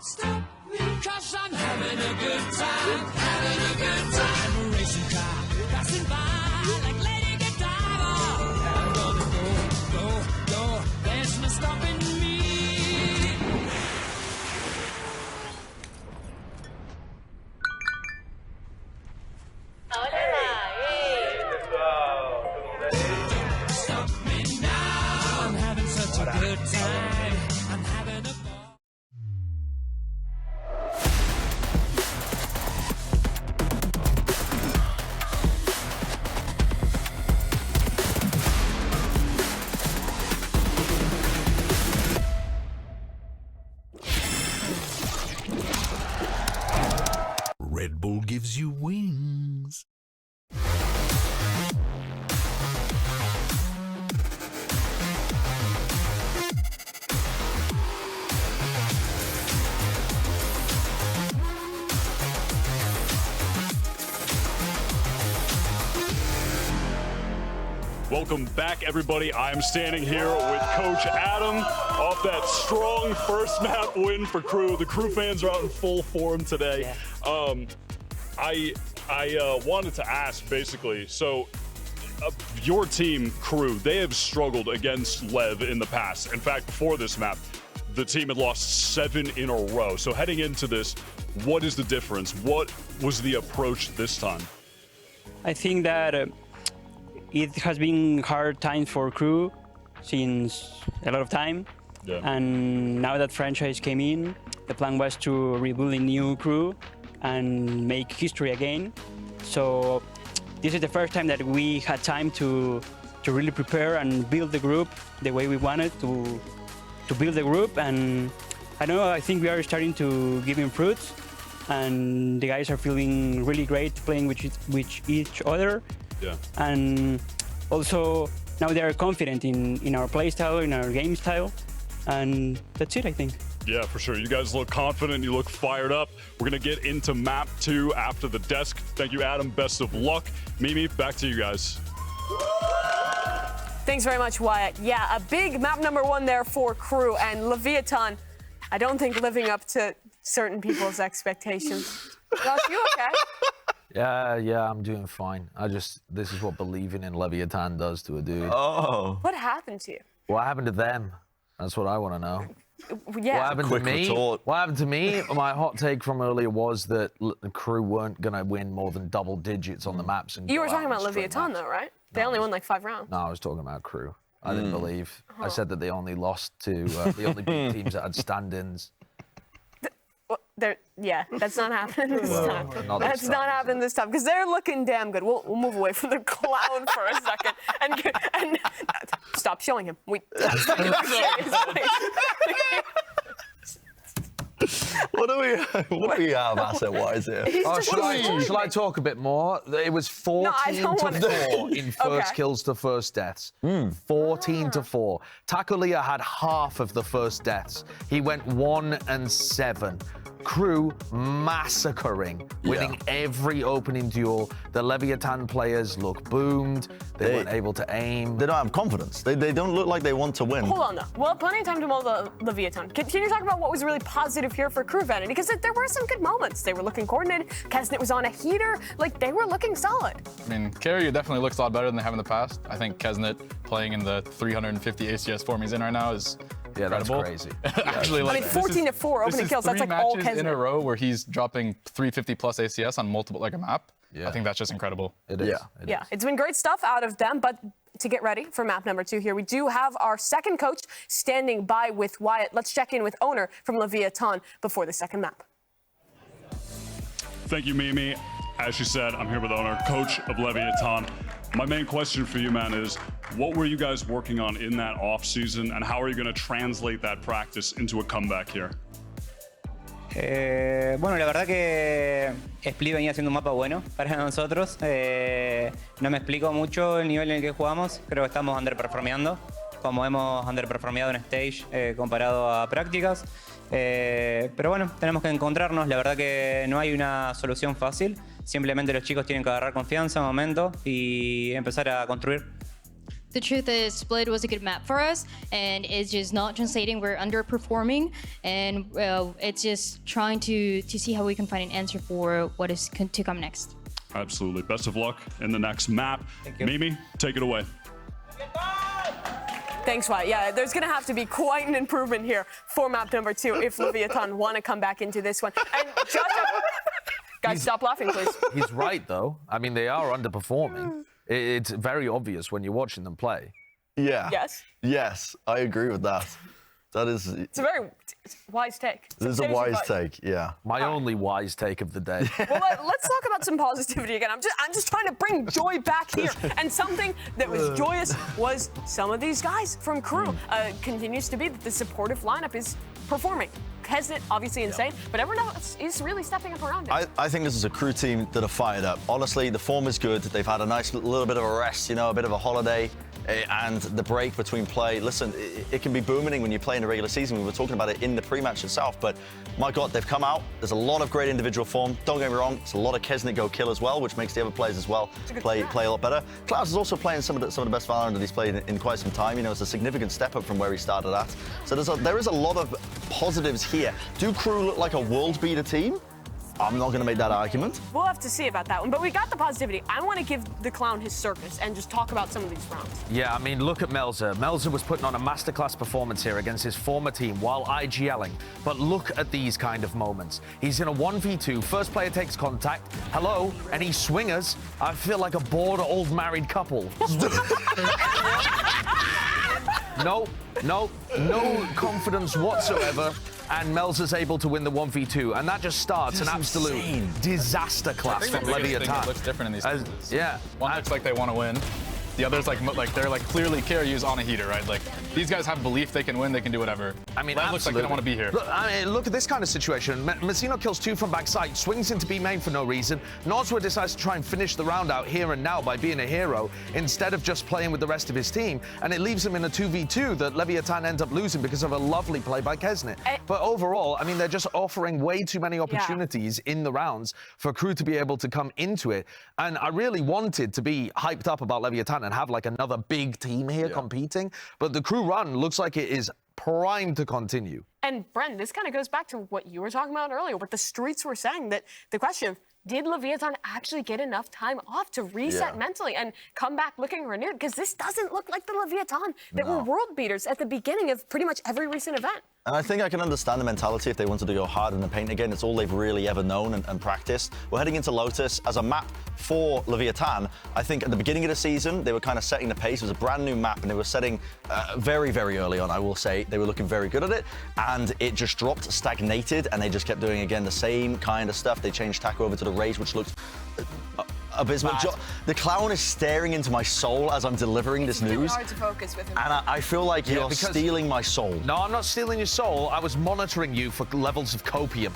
Stop me, 'cause I'm having a good time, having a good time. I'm a racing car, passing by like Lady Godiva. I'm gonna go, go, go, there's no stopping me. Stop me now, I'm having such a good time. I'm having a ball. Red Bull gives you wings. Welcome back, everybody. I'm standing here with Coach Adam off that strong first map win for Crew. The Crew fans are out in full form today. Yeah. I wanted to ask, basically, so your team, Crew, they have struggled against LEV in the past. In fact, before this map, the team had lost 7 in a row. So heading into this, what is the difference? What was the approach this time? I think that it has been hard times for Crew since a lot of time. Yeah. And now that franchise came in, the plan was to rebuild a new Crew and make history again. So this is the first time that we had time to really prepare and build the group the way we wanted to build the group. And I don't know, I think we are starting to give him fruits, and the guys are feeling really great playing with each other. Yeah. And also now they are confident in our play style, in our game style, and that's it, I think. Yeah, for sure. You guys look confident. You look fired up. We're going to get into map 2 after the desk. Thank you, Adam. Best of luck. Mimi, back to you guys. Thanks very much, Wyatt. Yeah, a big map number 1 there for Crew, and Leviathan, I don't think living up to certain people's expectations. Josh, you okay? Yeah, I'm doing fine. This is what believing in Leviathan does to a dude. Oh. What happened to you? What happened to them? That's what I want to know. Yeah. What happened to me? retort. What happened to me? My hot take from earlier was that the Crew weren't going to win more than double digits on the maps. And You go were talking out about in straight Leviathan, maps. though, right? They only won like 5 rounds. No, I was talking about Crew. I didn't believe. I said that they only lost to the only big teams that had stand-ins. Well, yeah, that's not happening this time. Not this That's time, not is happening this time, because they're looking damn good. We'll move away from the clown for a second and stop showing him. What do we have asset-wise here? Shall I talk a bit more? It was 14 to 4 in first kills to first deaths. 14 to 4. Takulia had half of the first deaths. He went 1 and 7. Crew massacring, winning every opening duel. The Leviathan players look boomed. They weren't able to aim. They don't have confidence. They don't look like they want to win. Hold on, though. Well, plenty of time to mold the Leviathan. Can you talk about what was really positive here for Crew Vanity? Because there were some good moments. They were looking coordinated. Kesnet was on a heater. Like, they were looking solid. I mean, Carrier definitely looks a lot better than they have in the past. I think Kesnet playing in the 350 ACS form he's in right now is incredible. That's crazy. Actually, I mean, 14 to 4 opening kills. That's like all Kesnet. 3 matches in a row where he's dropping 350 plus ACS on multiple, like a map. Yeah. I think that's just incredible. It is. Yeah, it's been great stuff out of them, but to get ready for map number 2 here, we do have our second coach standing by with Wyatt. Let's check in with owner from Leviathan before the second map. Thank you, Mimi. As she said, I'm here with owner, coach of Leviathan. My main question for you, man, is what were you guys working on in that off season, and how are you going to translate that practice into a comeback here? Bueno, la verdad que Split venía siendo un mapa bueno para nosotros. No me explico mucho el nivel en el que jugamos. Creo que estamos underperformeando, como hemos underperformeado en stage comparado a prácticas. Pero bueno, tenemos que encontrarnos. La verdad que no hay una solución fácil. Simplemente los chicos tienen que agarrar confianza un momento y empezar a construir. the truth is Split was a good map for us, and it's just not translating. We're underperforming, and it's just trying to see how we can find an answer for what is to come next. Absolutely. Best of luck in the next map. Mimi, take it away. Thanks, Wyatt. Yeah, there's going to have to be quite an improvement here for map number 2 if Leviathan want to come back into this one. And just guys, stop laughing, please. He's right, though. I mean, they are underperforming. It's very obvious when you're watching them play. Yeah. Yes? Yes, I agree with that. That is... It's a very wise take. This is a wise take, yeah. My only wise take of the day. Well, let's talk about some positivity again. I'm just trying to bring joy back here. And something that was joyous was some of these guys from Crew. Continues to be that the supportive lineup is performing. Kesnet, obviously insane, but everyone else is really stepping up around it. I think this is a Crew team that are fired up. Honestly, the form is good. They've had a nice little bit of a rest, you know, a bit of a holiday. And the break between play, listen, it can be booming when you play in the regular season. We were talking about it in the pre-match itself, but my God, they've come out. There's a lot of great individual form. Don't get me wrong, it's a lot of Kesnet go kill as well, which makes the other players as well play a lot better. Cloud is also playing some of the best Valorant that he's played in quite some time. You know, it's a significant step up from where he started at. So there is a lot of positives here. Do Crew look like a world beater team? I'm not going to make that argument. We'll have to see about that one, but we got the positivity. I want to give the Clown his circus and just talk about some of these rounds. Yeah, I mean, look at Melzer. Melzer was putting on a masterclass performance here against his former team while IGLing. But look at these kind of moments. He's in a 1v2, first player takes contact, hello, and he swingers. I feel like a bored old married couple. No confidence whatsoever. And Melzer's able to win the 1v2, and that just starts an absolute disaster class from Leviathan. It looks different in these phases. Yeah. One looks like they want to win. The other's like they're like clearly Kiryu's on a heater, right? Like these guys have belief they can win, they can do whatever. I mean, Lev looks like they don't want to be here. Look at this kind of situation. Massino kills 2 from backside, swings into B main for no reason. Nozwa decides to try and finish the round out here and now by being a hero instead of just playing with the rest of his team, and it leaves him in a 2v2 that Leviathan ends up losing because of a lovely play by Kesnet. But overall, I mean, they're just offering way too many opportunities in the rounds for Crew to be able to come into it. And I really wanted to be hyped up about Leviathan and have like another big team here competing, but the Crew run looks like it is primed to continue. And Bren, this kind of goes back to what you were talking about earlier, what the streets were saying, that the question of, did Leviathan actually get enough time off to reset mentally and come back looking renewed? Because this doesn't look like the Leviathan that were world beaters at the beginning of pretty much every recent event. And I think I can understand the mentality if they wanted to go hard in the paint again. It's all they've really ever known and practiced. We're heading into Lotus as a map for Leviathan. I think at the beginning of the season, they were kind of setting the pace. It was a brand new map, and they were setting very, very early on, I will say. They were looking very good at it, and it just dropped, stagnated, and they just kept doing, again, the same kind of stuff. They changed tack over to the Raze, which looked abysmal. The Clown is staring into my soul as I'm delivering this news. It's hard to focus with him. And I feel like you're stealing my soul. No, I'm not stealing your soul. I was monitoring you for levels of copium.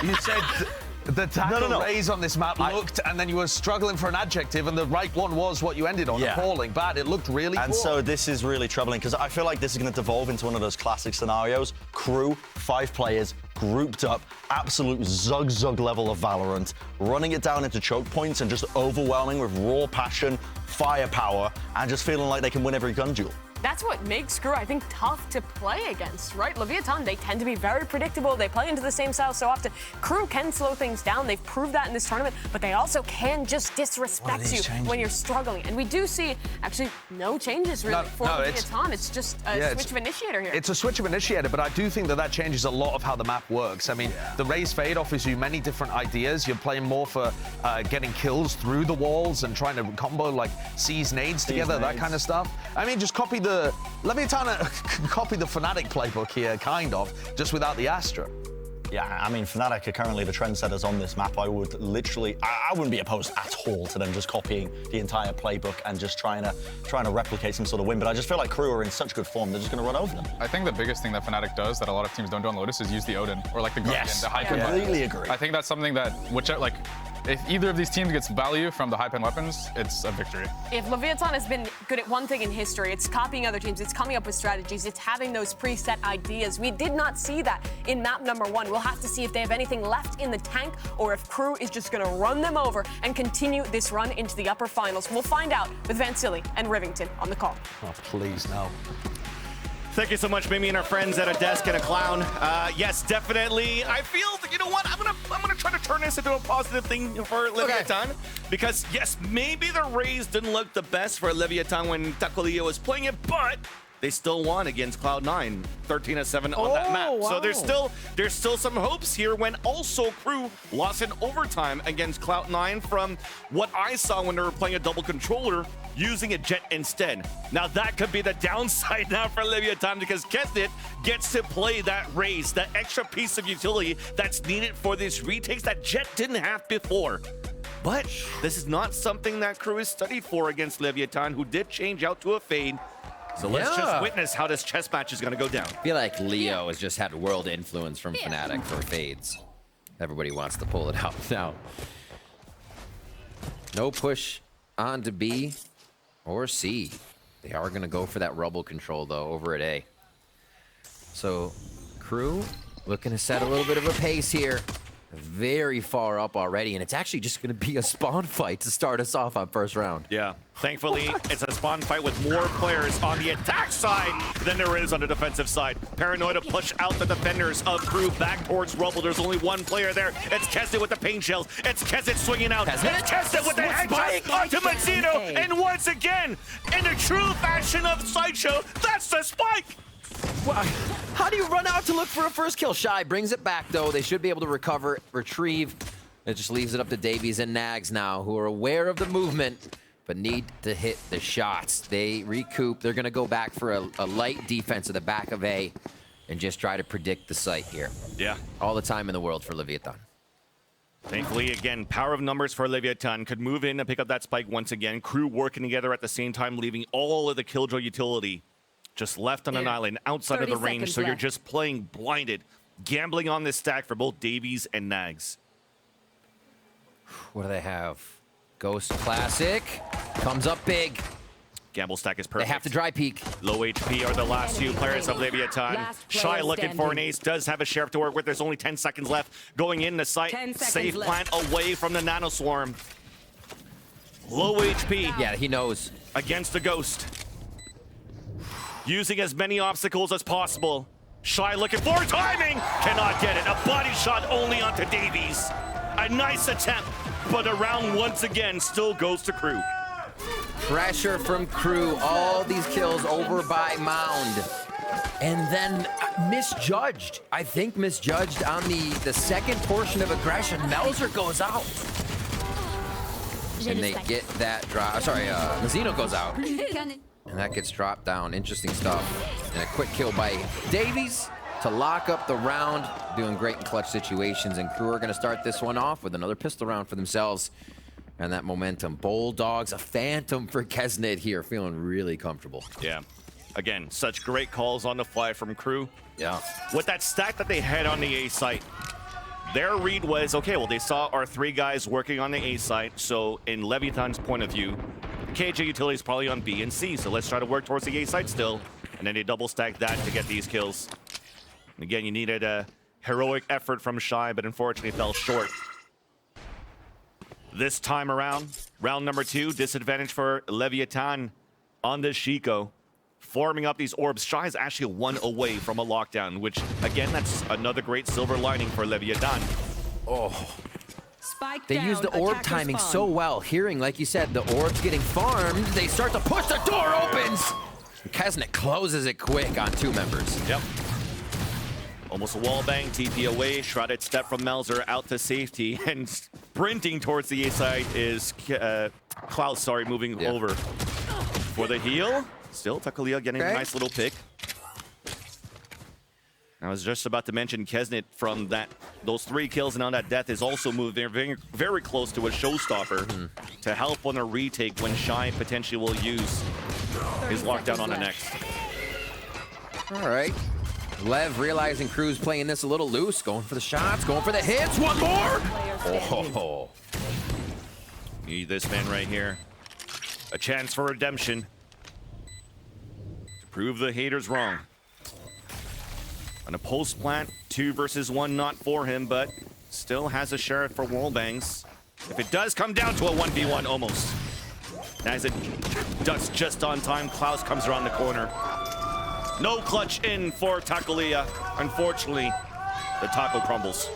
you said the tackle Raze on this map looked, and then you were struggling for an adjective, and the right one was what you ended on. Appalling, bad. It looked really And poor. so this is really troubling, because I feel like this is going to devolve into one of those classic scenarios. Crew, 5 players, grouped up, absolute zug level of Valorant, running it down into choke points and just overwhelming with raw passion, firepower, and just feeling like they can win every gun duel. That's what makes Crew, I think, tough to play against, right? Leviathan, they tend to be very predictable. They play into the same style so often. Crew can slow things down. They've proved that in this tournament, but they also can just disrespect you when you're struggling. And we do see, actually, no changes really for Leviathan. It's just a switch of initiator here. It's a switch of initiator, but I do think that changes a lot of how the map works. I mean, the Raze Fade offers you many different ideas. You're playing more for getting kills through the walls and trying to combo like C's nades together, that kind of stuff. I mean, just copy the Leviathan copy the Fnatic playbook here, kind of, just without the Astra. Yeah, I mean, Fnatic are currently the trendsetters on this map. I would literally, I wouldn't be opposed at all to them just copying the entire playbook and just trying to replicate some sort of win. But I just feel like Crew are in such good form, they're just going to run over them. I think the biggest thing that Fnatic does that a lot of teams don't do on Lotus is use the Odin or like the Guardian, the Hyper. I completely agree. I think that's something that, if either of these teams gets value from the high-pen weapons, it's a victory. If Leviathan has been good at one thing in history, it's copying other teams, it's coming up with strategies, it's having those preset ideas. We did not see that in map number 1. We'll have to see if they have anything left in the tank or if Crew is just going to run them over and continue this run into the upper finals. We'll find out with Vansili and Rivington on the call. Oh, please, no. Thank you so much, Mimi and our friends at a desk and a clown. Yes, definitely. I feel, you know what? I'm gonna try to turn this into a positive thing for Leviathan, because yes, maybe the Rays didn't look the best for Leviathan when Takolia was playing it, but they still won against Cloud9, 13-7 on that map. Wow. So there's still some hopes here, when also Crew lost in overtime against Cloud9 from what I saw when they were playing a double controller, using a jet instead. Now that could be the downside now for Leviathan, because Kesnet gets to play that Raze, that extra piece of utility that's needed for these retakes that Jet didn't have before. But this is not something that Crew is studied for against Leviathan, who did change out to a fade. So let's just witness how this chess match is going to go down. I feel like Leo has just had world influence from Fnatic for fades. Everybody wants to pull it out now. No push on to B or C. They are going to go for that rubble control, though, over at A. So Crew looking to set a little bit of a pace here. Very far up already, and it's actually just going to be a spawn fight to start us off on first round. Yeah, thankfully, it's a spawn fight with more players on the attack side than there is on the defensive side. Paranoid to push out the defenders of Crew back towards Rubble. There's only one player there. It's Kesnet with the pain shells. It's Kesnet swinging out. It's Kesnet with the headshot onto Mazzino. And once again, in the true fashion of Sideshow, that's the spike. Well, how do you run out to look for a first kill? Shy brings it back, though. They should be able to recover, retrieve. It just leaves it up to Davies and Nags now, who are aware of the movement, but need to hit the shots. They recoup. They're going to go back for a light defense at the back of A and just try to predict the site here. Yeah. All the time in the world for Leviathan. Thankfully, again, power of numbers for Leviathan could move in and pick up that spike once again. Crew working together at the same time, leaving all of the Killjoy utility just left on an island outside of the range, so you're just playing blinded, gambling on this stack for both Davies and Nags. What do they have? Ghost Classic comes up big. Gamble stack is perfect. They have to dry peek. Low HP are the last few players of Leviathan. Shy looking for an ace, does have a sheriff to work with. There's only 10 seconds left. Going in the site, safe plant away from the nano swarm. Low HP. Yeah, he knows. Against the Ghost. Using as many obstacles as possible. Shy looking for timing. Cannot get it. A body shot only onto Davies. A nice attempt, but a round once again still goes to Crew. Pressure from Crew. All these kills over by Mound. And then misjudged. I think misjudged on the second portion of aggression. Melzer goes out. And they get that drop. Sorry, Mazzino goes out. And that gets dropped down. Interesting stuff. And a quick kill by Davies to lock up the round. Doing great in clutch situations. And Crew are going to start this one off with another pistol round for themselves. And that momentum. Bulldogs, a phantom for Kesnet here. Feeling really comfortable. Yeah. Again, such great calls on the fly from Crew. Yeah. With that stack that they had on the A site, their read was, okay, well, they saw our 3 guys working on the A site. So in Leviathan's point of view, KJ utility is probably on B and C, so let's try to work towards the A site still. And then they double stack that to get these kills. And again, you needed a heroic effort from Shy, but unfortunately fell short. This time around, round number 2, disadvantage for Leviathan on the Shiko. Forming up these orbs. Shy is actually 1 away from a lockdown, which, again, that's another great silver lining for Leviathan. Oh. They use the orb timing so well. Hearing, like you said, the orb's getting farmed. They start to push, the door opens. Kesnet closes it quick on 2 members. Yep. Almost a wall bang, TP away, shrouded step from Melzer out to safety, and sprinting towards the A side is Cloud, moving over. For the heal, still Takolia getting a nice little pick. I was just about to mention Kesnet from those 3 kills and on that death is also moving very, very close to a showstopper to help on a retake when Shy potentially will use his lockdown on the next. All right. Lev realizing Crew's playing this a little loose, going for the shots, going for the hits. One more. Oh. Need this man right here. A chance for redemption. To prove the haters wrong. On a post plant, 2 versus 1, not for him, but still has a sheriff for wallbangs. If it does come down to a 1v1, almost. As it does just on time, Klaus comes around the corner. No clutch in for Takulia. Unfortunately, the taco crumbles.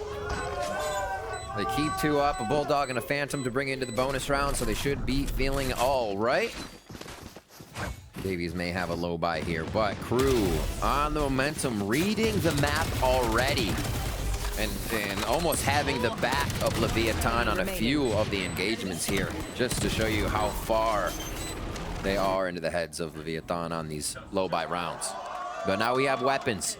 They keep 2 up, a Bulldog and a Phantom to bring into the bonus round, so they should be feeling all right. Davies may have a low buy here, but Crew on the momentum, reading the map already. And almost having the back of Leviathan on a few of the engagements here, just to show you how far they are into the heads of Leviathan on these low buy rounds. But now we have weapons.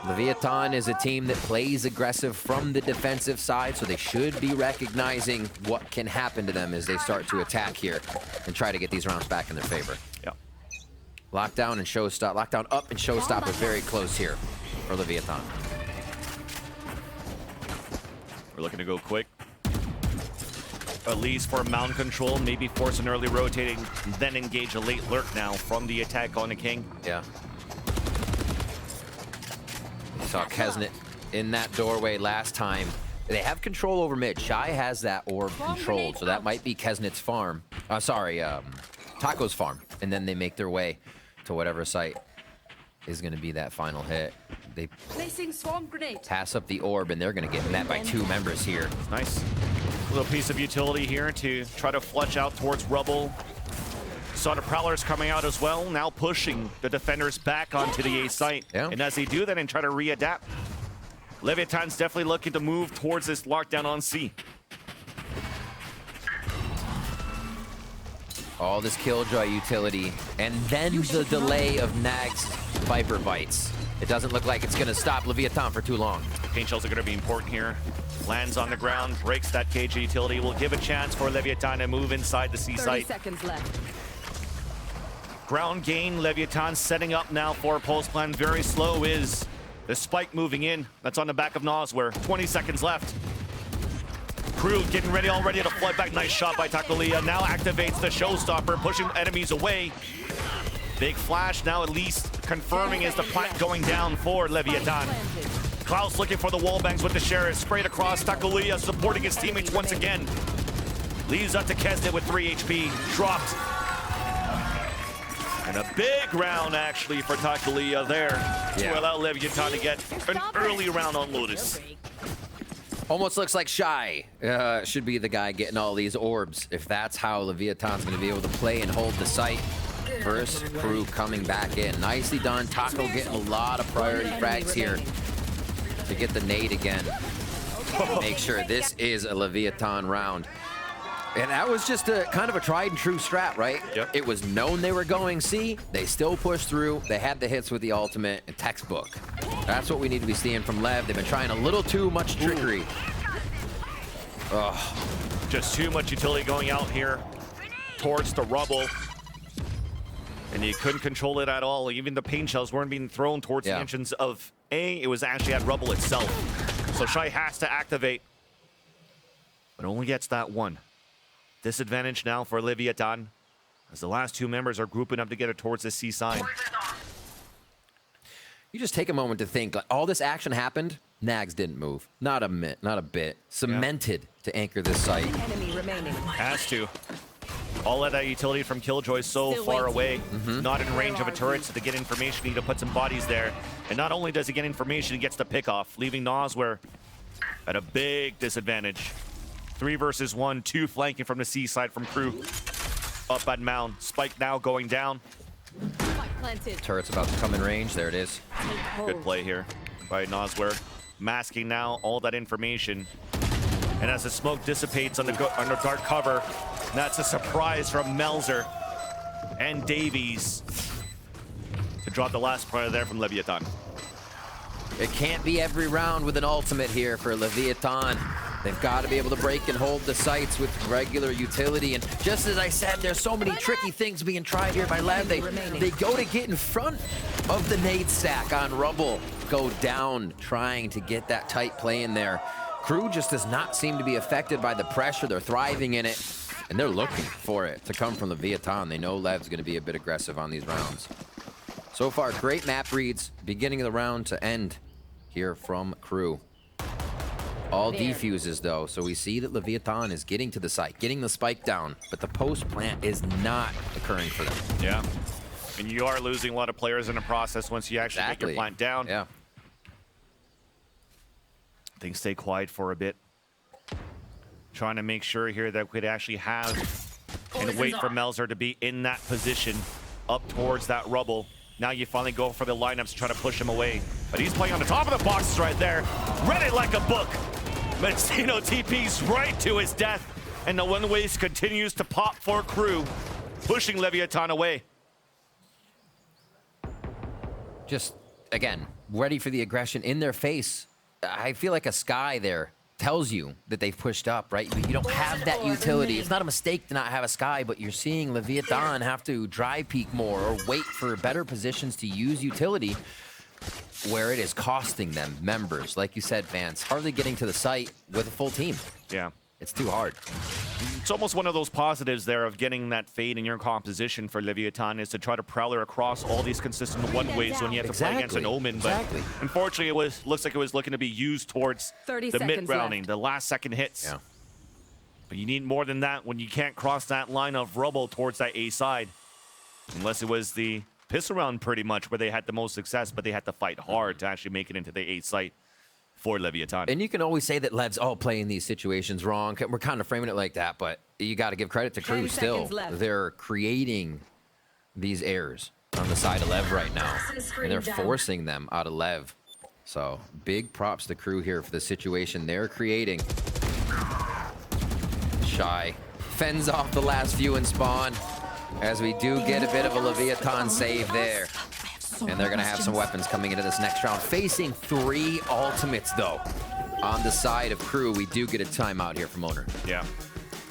Leviathan is a team that plays aggressive from the defensive side, so they should be recognizing what can happen to them as they start to attack here and try to get these rounds back in their favor. Yeah. Lockdown and showstop, lockdown up and showstopper very close here for Leviathan. We're looking to go quick. At least for mound control, maybe force an early rotating, then engage a late lurk now from the attack on the King. Yeah. Saw Kesnet in that doorway last time. They have control over mid. Shy has that orb controlled, so that might be Kesnet's farm. Taco's farm. And then they make their way to whatever site is going to be that final hit. They placing swarm grenade. Pass up the orb, and they're going to get met by 2 members here. Nice. Little piece of utility here to try to flush out towards rubble. Saw the Prowlers coming out as well, now pushing the defenders back onto the A site. Yeah. And as they do that and try to readapt, Leviathan's definitely looking to move towards this lockdown on C. All this Killjoy utility, and then the delay of Nag's Viper bites. It doesn't look like it's going to stop Leviathan for too long. Paint shells are going to be important here. Lands on the ground, breaks that cage utility, will give a chance for Leviathan to move inside the C 30 site. seconds left. Ground gain, Leviathan setting up now for a post plan. Very slow is the spike moving in. That's on the back of Nosware. 20 seconds left. Crew getting ready already to flood back. Nice shot by Takulia. Now activates the showstopper, pushing enemies away. Big flash now at least confirming is the plant going down for Leviathan. Klaus looking for the wallbangs with the Sheriff. Sprayed across. Takulia supporting his teammates once again. Leaves up to Kesnet with 3 HP. Dropped. And a big round, actually, for Takulia there to allow Leviathan to get an early round on Lotus. Almost looks like Shy should be the guy getting all these orbs, if that's how Leviathan's going to be able to play and hold the site. First Crew coming back in. Nicely done. Taco getting a lot of priority frags here to get the nade again. Make sure this is a Leviathan round. And that was just a kind of a tried and true strat, right? Yep. It was known they were going C. They still pushed through. They had the hits with the ultimate and textbook. That's what we need to be seeing from Lev. They've been trying a little too much trickery. Just too much utility going out here towards the rubble. And you couldn't control it at all. Even the paint shells weren't being thrown towards the entrance of A. It was actually at rubble itself. So Shy has to activate, but only gets that one. Disadvantage now for Leviathan, as the last 2 members are grouping up together towards the C side. You just take a moment to think, like, all this action happened, Nags didn't move. Not a bit. Cemented to anchor this site. Enemy remaining. Has to. All of that utility from Killjoy so far away, not in range of a turret, so to get information, you need to put some bodies there. And not only does he get information, he gets the pick off, leaving Nosware at a big disadvantage. 3 versus 1, 2 flanking from the C side from Crew. Up at Mound. Spike now going down. Turret's about to come in range. There it is. Good play here by Nosware. Masking now all that information. And as the smoke dissipates under dark cover, that's a surprise from Melzer and Davies to drop the last player there from Leviathan. It can't be every round with an ultimate here for Leviathan. They've got to be able to break and hold the sites with regular utility. And just as I said, there's so many tricky things being tried here by Lev. They go to get in front of the nade stack on rubble. Go down, trying to get that tight play in there. Crew just does not seem to be affected by the pressure. They're thriving in it, and they're looking for it to come from the Leviathan. They know Lev's going to be a bit aggressive on these rounds. So far, great map reads, beginning of the round to end here from Crew. All defuses, though, so we see that Leviathan is getting to the site, getting the spike down, but the post plant is not occurring for them. Yeah. And you are losing a lot of players in the process once you actually get your plant down. Yeah. Things stay quiet for a bit. Trying to make sure here that we could actually have and wait for Melzer to be in that position up towards that rubble. Now you finally go for the lineups to try to push him away. But he's playing on the top of the boxes right there. Read it like a book. Menzino TP's right to his death. And the one waste continues to pop for Crew, pushing Leviathan away. Just, again, ready for the aggression in their face. I feel like a Sky there tells you that they've pushed up, right? You don't have that utility. It's not a mistake to not have a Sky, but you're seeing Leviathan have to drive peek more or wait for better positions to use utility where it is costing them members. Like you said, Vance, hardly getting to the site with a full team. Yeah. It's too hard. It's almost one of those positives there of getting that fade in your composition for Leviathan is to try to prowler across all these consistent one-ways when you have to play against an Omen. But unfortunately, looks like it was looking to be used towards the mid-rounding, the last-second hits. Yeah. But you need more than that when you can't cross that line of rubble towards that A side. Unless it was the piss around pretty much where they had the most success, but they had to fight hard to actually make it into the A site for Leviathan. And you can always say that Lev's playing these situations wrong. We're kind of framing it like that, but you got to give credit to Crew still. They're creating these errors on the side of Lev right now, and they're forcing them out of Lev. So big props to Crew here for the situation they're creating. Shy fends off the last few in spawn, as we do get a bit of a Leviathan save there. And they're going to have some weapons coming into this next round. Facing 3 ultimates, though. On the side of Crew, we do get a timeout here from Owner. Yeah.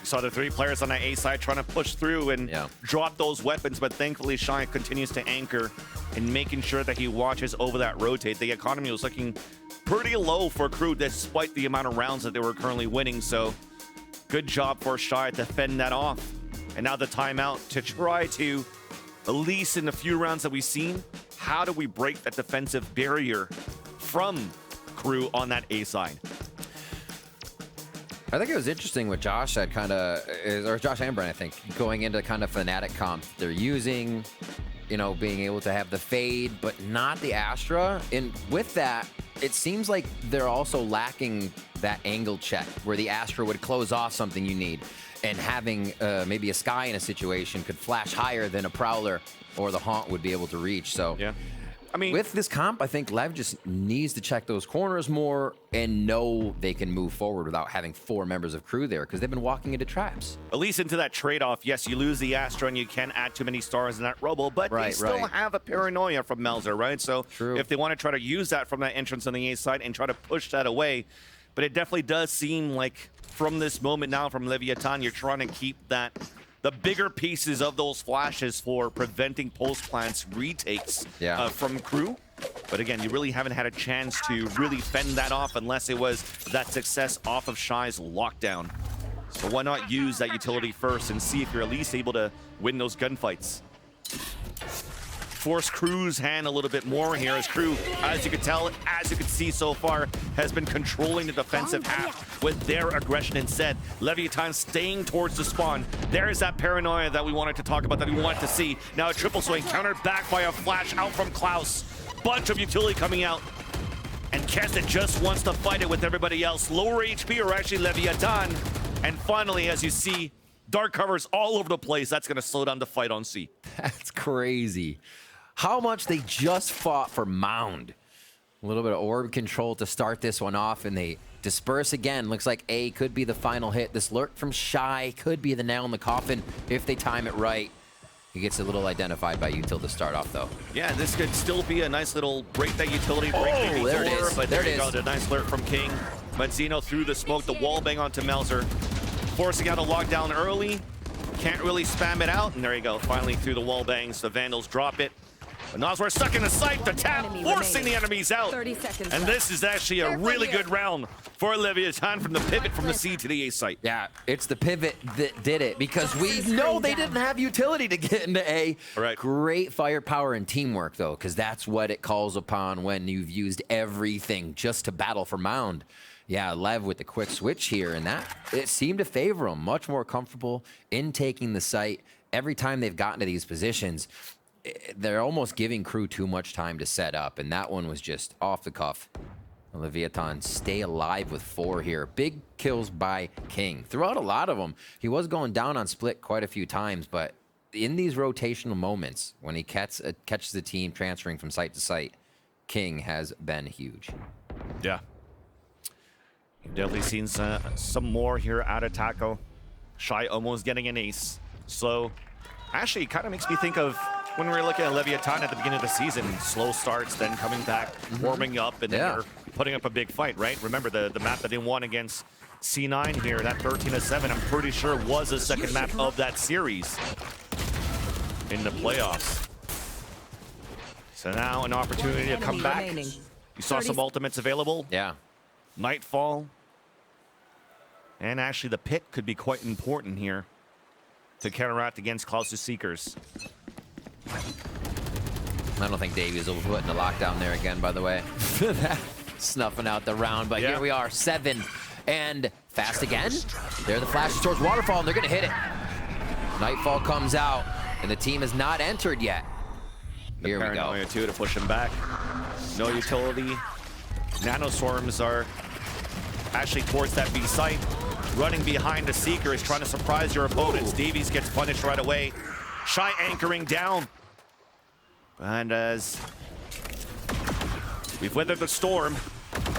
Saw the 3 players on that A side trying to push through and drop those weapons, but thankfully Shine continues to anchor and making sure that he watches over that rotate. The economy was looking pretty low for Crew despite the amount of rounds that they were currently winning, so good job for Shy to fend that off. And now the timeout to try to, at least in the few rounds that we've seen, how do we break that defensive barrier from Crew on that A side? I think it was interesting what Josh said, or Josh Ambrand, I think, going into kind of Fnatic comp. They're using, being able to have the fade, but not the Astra. And with that, it seems like they're also lacking that angle check where the Astra would close off something you need. And having maybe a Sky in a situation could flash higher than a Prowler or the Haunt would be able to reach. So yeah. I mean, with this comp, I think Lev just needs to check those corners more and know they can move forward without having 4 members of Crew there, because they've been walking into traps. At least into that trade-off, yes, you lose the Astra and you can add too many stars in that rubble, but they still have a paranoia from Melzer, right? So if they want to try to use that from that entrance on the A side and try to push that away, but it definitely does seem like from this moment now from Leviathan, you're trying to keep the bigger pieces of those flashes for preventing post plants retakes from Crew. But again, you really haven't had a chance to really fend that off unless it was that success off of Shy's lockdown. So why not use that utility first and see if you're at least able to win those gunfights? Force Crew's hand a little bit more here as Crew, as you can tell, as you can see so far, has been controlling the defensive half with their aggression instead. Leviathan staying towards the spawn. There's that paranoia that we wanted to talk about, that we wanted to see. Now a triple swing countered back by a flash out from Klaus. Bunch of utility coming out. And Kesnet just wants to fight it with everybody else. Lower HP or actually Leviathan. And finally, as you see, dark covers all over the place. That's going to slow down the fight on C. That's crazy. How much they just fought for Mound. A little bit of orb control to start this one off, and they disperse again. Looks like A could be the final hit. This lurk from Shy could be the nail in the coffin if they time it right. He gets a little identified by Util to start off, though. Yeah, this could still be a nice little break that utility, break the there it is. But there you go, the nice lurk from King. Menzino through the smoke, the wall bang onto Melzer. Forcing out a lockdown early. Can't really spam it out, and there you go. Finally through the wall bangs, the Vandals drop it. But Noswar stuck in the sight, the tap, Enemy forcing remaining. the enemies out. 30 seconds And left. this is actually a really good round for Leviathan from the pivot from the C to the A site. Yeah, it's the pivot that did it because we know they didn't have utility to get into A. Right. Great firepower and teamwork, though, because that's what it calls upon when you've used everything just to battle for Mound. Yeah, Lev with the quick switch here, and that it seemed to favor him. Much more comfortable in taking the site. Every time they've gotten to these positions, they're almost giving Crew too much time to set up, and that one was just off the cuff. Leviathan stay alive with 4 here. Big kills by King. Throughout a lot of them, he was going down on split quite a few times, but in these rotational moments, when he catches the team transferring from site to site, King has been huge. Yeah. You've definitely seen some more here out of Taco. Shy almost getting an ace. So, actually, it kind of makes me think of when we were looking at Leviathan at the beginning of the season. Slow starts, then coming back, warming up, and then they're putting up a big fight, right? Remember the map that they won against C9 here, that 13-7, I'm pretty sure was the second map of that series in the playoffs. So now an opportunity to come back. You saw some ultimates available. Yeah. Nightfall. And actually the pit could be quite important here to counteract against Klaus' Seekers. I don't think Davies will be putting a lockdown there again, by the way. Snuffing out the round, but here we are, 7. And fast again. There are the flashes towards Waterfall, and they're going to hit it. Nightfall comes out, and the team has not entered yet. Here we go. Too to push him back. No utility. Nanoswarms are actually towards that B site. Running behind the Seeker is trying to surprise your opponents. Davies gets punished right away. Shy anchoring down. And as we've weathered the storm,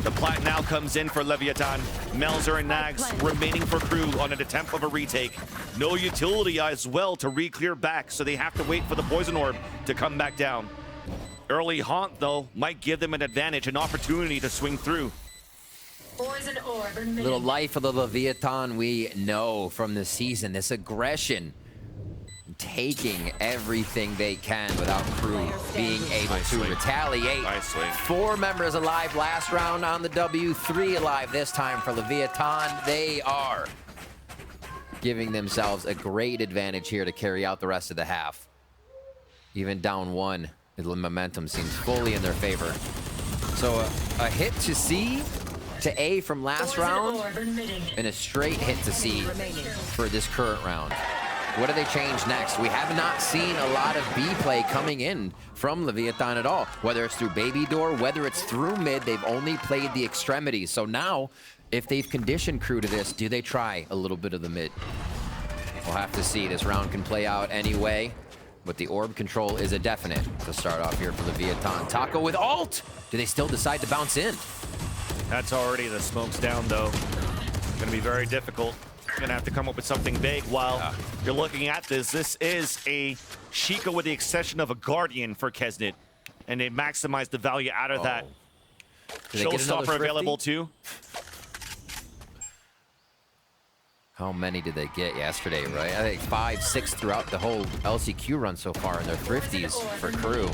the plat now comes in for Leviathan. Melzer and Nags remaining for Crew on an attempt of a retake. No utility as well to re-clear back, so they have to wait for the Poison Orb to come back down. Early Haunt, though, might give them an advantage, an opportunity to swing through. Poison Orb remaining. Little life of the Leviathan we know from this season. This aggression, taking everything they can without Crew being able to retaliate. 4 members alive last round on the W, 3 alive this time for Leviathan. They are giving themselves a great advantage here to carry out the rest of the half. Even down 1, the momentum seems fully in their favor. So a hit to C to A from last round, and a straight hit to C for this current round. What do they change next? We have not seen a lot of B play coming in from Leviathan at all. Whether it's through Baby Door, whether it's through mid, they've only played the extremities. So now, if they've conditioned Crew to this, do they try a little bit of the mid? We'll have to see. This round can play out anyway, but the orb control is a definite to start off here for Leviathan. Taco with ult! Do they still decide to bounce in? That's already the smokes down, though. Gonna be very difficult. Gonna have to come up with something big while you're looking at this. This is a Sheikah with the exception of a Guardian for Kesnet, and they maximize the value out of that. Showstopper available too. How many did they get yesterday, right? I think 5, 6 throughout the whole LCQ run so far, and they're thrifties for Crew.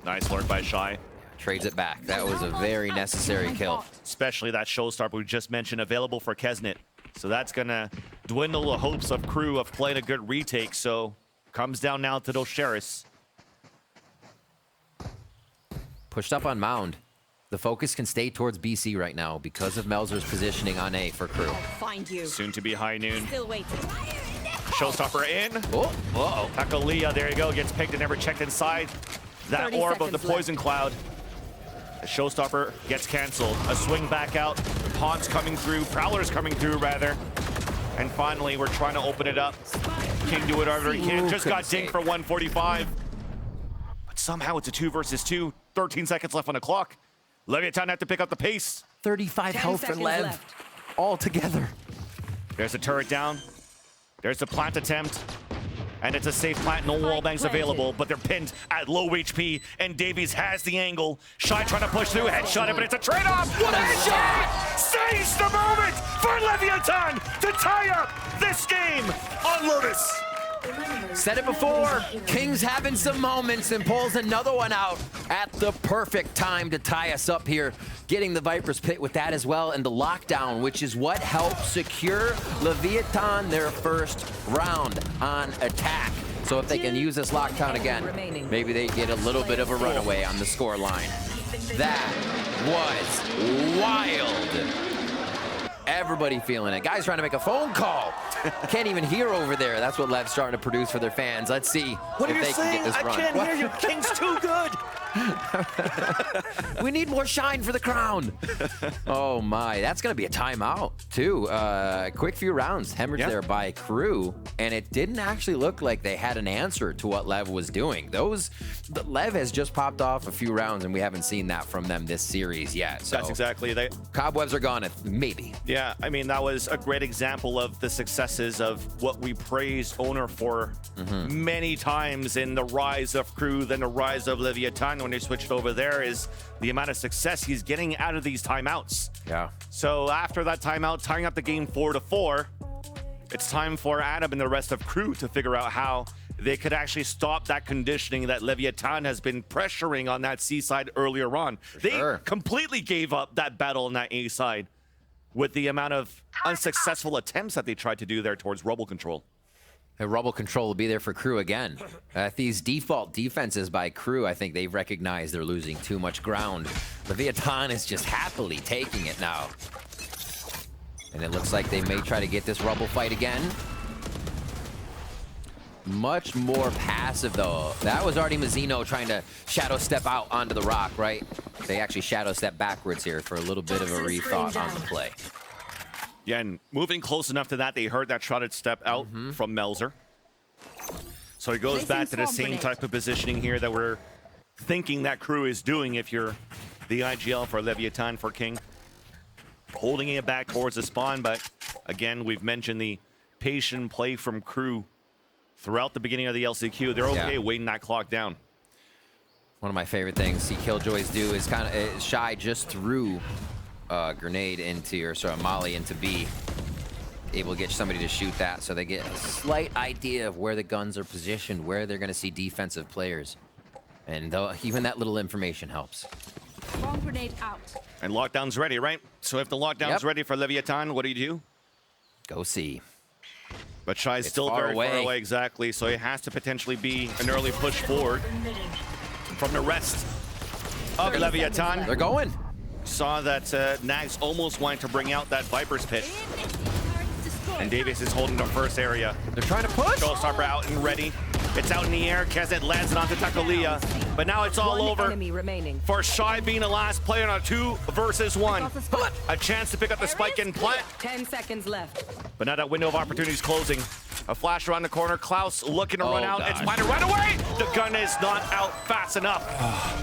Nice lurk by Shy. Trades it back. That was a very necessary kill. Especially that Showstopper we just mentioned available for Kesnet. So that's gonna dwindle the hopes of Crew of playing a good retake. So comes down now to those Sheriffs. Pushed up on Mound. The focus can stay towards BC right now because of Melzer's positioning on A for Crew. Find you. Soon to be High Noon. Still waiting. Showstopper in. Uh-oh. Taco Leah, there you go. Gets picked and never checked inside. That orb of the Poison Cloud. The Showstopper gets canceled. A swing back out. Haunt's coming through. Prowler's coming through, rather. And finally, we're trying to open it up. King do it over. He can. Just got dinged for 145. But somehow it's a 2 versus 2. 13 seconds left on the clock. Leviathan have to pick up the pace. 35 health for Lev. All together. There's a turret down. There's the plant attempt. And it's a safe plant, no wall banks available, but they're pinned at low HP, and Davies has the angle. Shy trying to push through, headshot it, but it's a trade-off! What a shot! Seize the moment for Leviathan to tie up this game on Lotus! Said it before, King's having some moments and pulls another one out at the perfect time to tie us up here. Getting the Viper's Pit with that as well, and the lockdown, which is what helped secure Leviathan their first round on attack. So if they can use this lockdown again, maybe they get a little bit of a runaway on the score line. That was wild. Everybody feeling it. Guys trying to make a phone call. Can't even hear over there. That's what LEV's starting to produce for their fans. Let's see what if are you they saying? can get this run. I can't hear you. King's too good. We need more shine for the crown. Oh my, that's gonna be a timeout too. Quick few rounds hemorrhaged there by Crew, and it didn't actually look like they had an answer to what LEV was doing. LEV has just popped off a few rounds, and we haven't seen that from them this series yet. So that's exactly they. Cobwebs are gone, maybe. Yeah, I mean that was a great example of the successes of what we praised Owner for many times in the rise of Crew, then the rise of Leviathan when they switched over there, is the amount of success he's getting out of these timeouts. Yeah. So after that timeout, tying up the game 4-4, it's time for Adam and the rest of Crew to figure out how they could actually stop that conditioning that Leviathan has been pressuring on that C side earlier on. They completely gave up that battle on that A side with the amount of unsuccessful attempts that they tried to do there towards rubble control. And rubble control will be there for Crew again. These default defenses by Crew, I think they've recognized they're losing too much ground. Leviathan is just happily taking it now. And it looks like they may try to get this rubble fight again. Much more passive though. That was already Mazzino trying to shadow step out onto the rock, right? They actually shadow step backwards here for a little bit of a rethought on the play. Yeah, and moving close enough to that, they heard that shotted step out from Melzer. So it goes back to the same type of positioning here that we're thinking that Crew is doing if you're the IGL for Leviathan for King. Holding it back towards the spawn, but again, we've mentioned the patient play from Crew throughout the beginning of the LCQ. They're okay waiting that clock down. One of my favorite things see Killjoys do is kind of Shy just threw grenade into, or sorry, Molly into B, able to get somebody to shoot that, so they get a slight idea of where the guns are positioned, where they're going to see defensive players, and even that little information helps. Bomb grenade out. And lockdown's ready, right? So if the lockdown's ready for Leviathan, what do? Go see. But Shy's still very far away, exactly, so it has to potentially be an early push forward from the rest of Leviathan. They're going. Saw that Nags almost wanted to bring out that Viper's Pit. And Davis is holding the first area. They're trying to push. Showstopper out and ready. It's out in the air. Kezet lands it onto Takulia. But now it's all over for Shy being the last player on a 2 versus 1. A chance to pick up the spike and plant. 10 seconds left. But now that window of opportunity is closing. A flash around the corner. Klaus looking to run out. It's Spider right away. The gun is not out fast enough.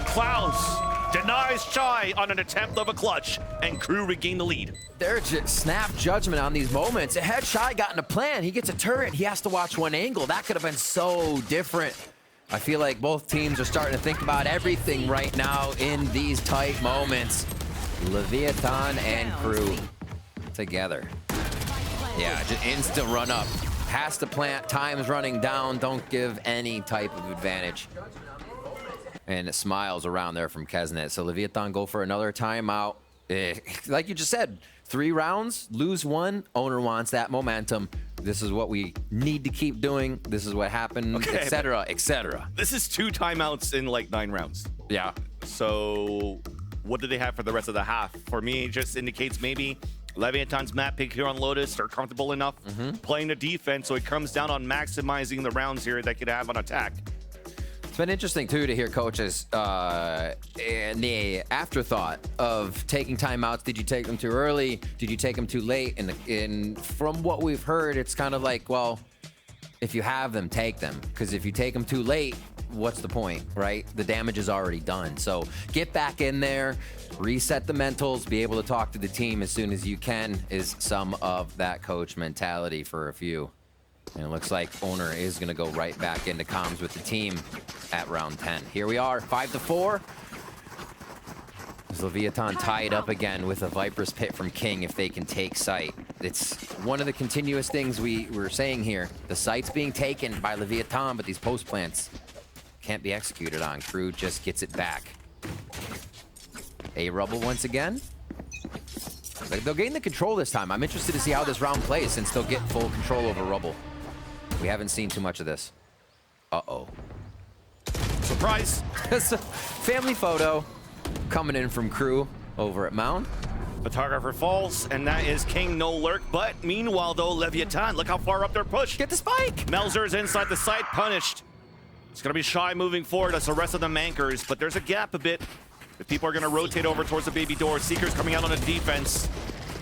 Klaus denies Shy on an attempt of a clutch, and Crew regain the lead. They're just snap judgment on these moments. Had Shy gotten a plan, he gets a turret, he has to watch one angle. That could have been so different. I feel like both teams are starting to think about everything right now in these tight moments. Leviathan and Crew together. Yeah, just instant run up. Has to plant, time's running down, don't give any type of advantage. And it smiles around there from Kesnet. So Leviathan go for another timeout. Like you just said, 3 rounds, lose 1. Owner wants that momentum. This is what we need to keep doing. This is what happened, etc., etc. This is 2 timeouts in like 9 rounds. Yeah. So what do they have for the rest of the half? For me, it just indicates maybe Leviathan's map pick here on Lotus are comfortable enough playing the defense, so it comes down on maximizing the rounds here they could have on attack. It's been interesting, too, to hear coaches and the afterthought of taking timeouts. Did you take them too early? Did you take them too late? And from what we've heard, it's kind of like, well, if you have them, take them. Because if you take them too late, what's the point, right? The damage is already done. So get back in there, reset the mentals, be able to talk to the team as soon as you can is some of that coach mentality for a few. And it looks like Owner is going to go right back into comms with the team at round 10. Here we are, 5-4. Is Leviathan tied up again with a Viper's Pit from King if they can take sight. it's one of the continuous things we were saying here. The site's being taken by Leviathan, but these post plants can't be executed on. Crew just gets it back. A Rubble once again. They'll gain the control this time. I'm interested to see how this round plays since they'll get full control over Rubble. We haven't seen too much of this. Uh-oh. Surprise. Family photo coming in from Crew over at Mound. Photographer falls, and that is King no lurk. But meanwhile, though, Leviathan, look how far up they're pushed. Get the spike. Melzer's inside the site, punished. It's going to be Shy moving forward as the rest of them anchors, but there's a gap a bit. If people are going to rotate over towards the baby door, Seeker's coming out on a defense.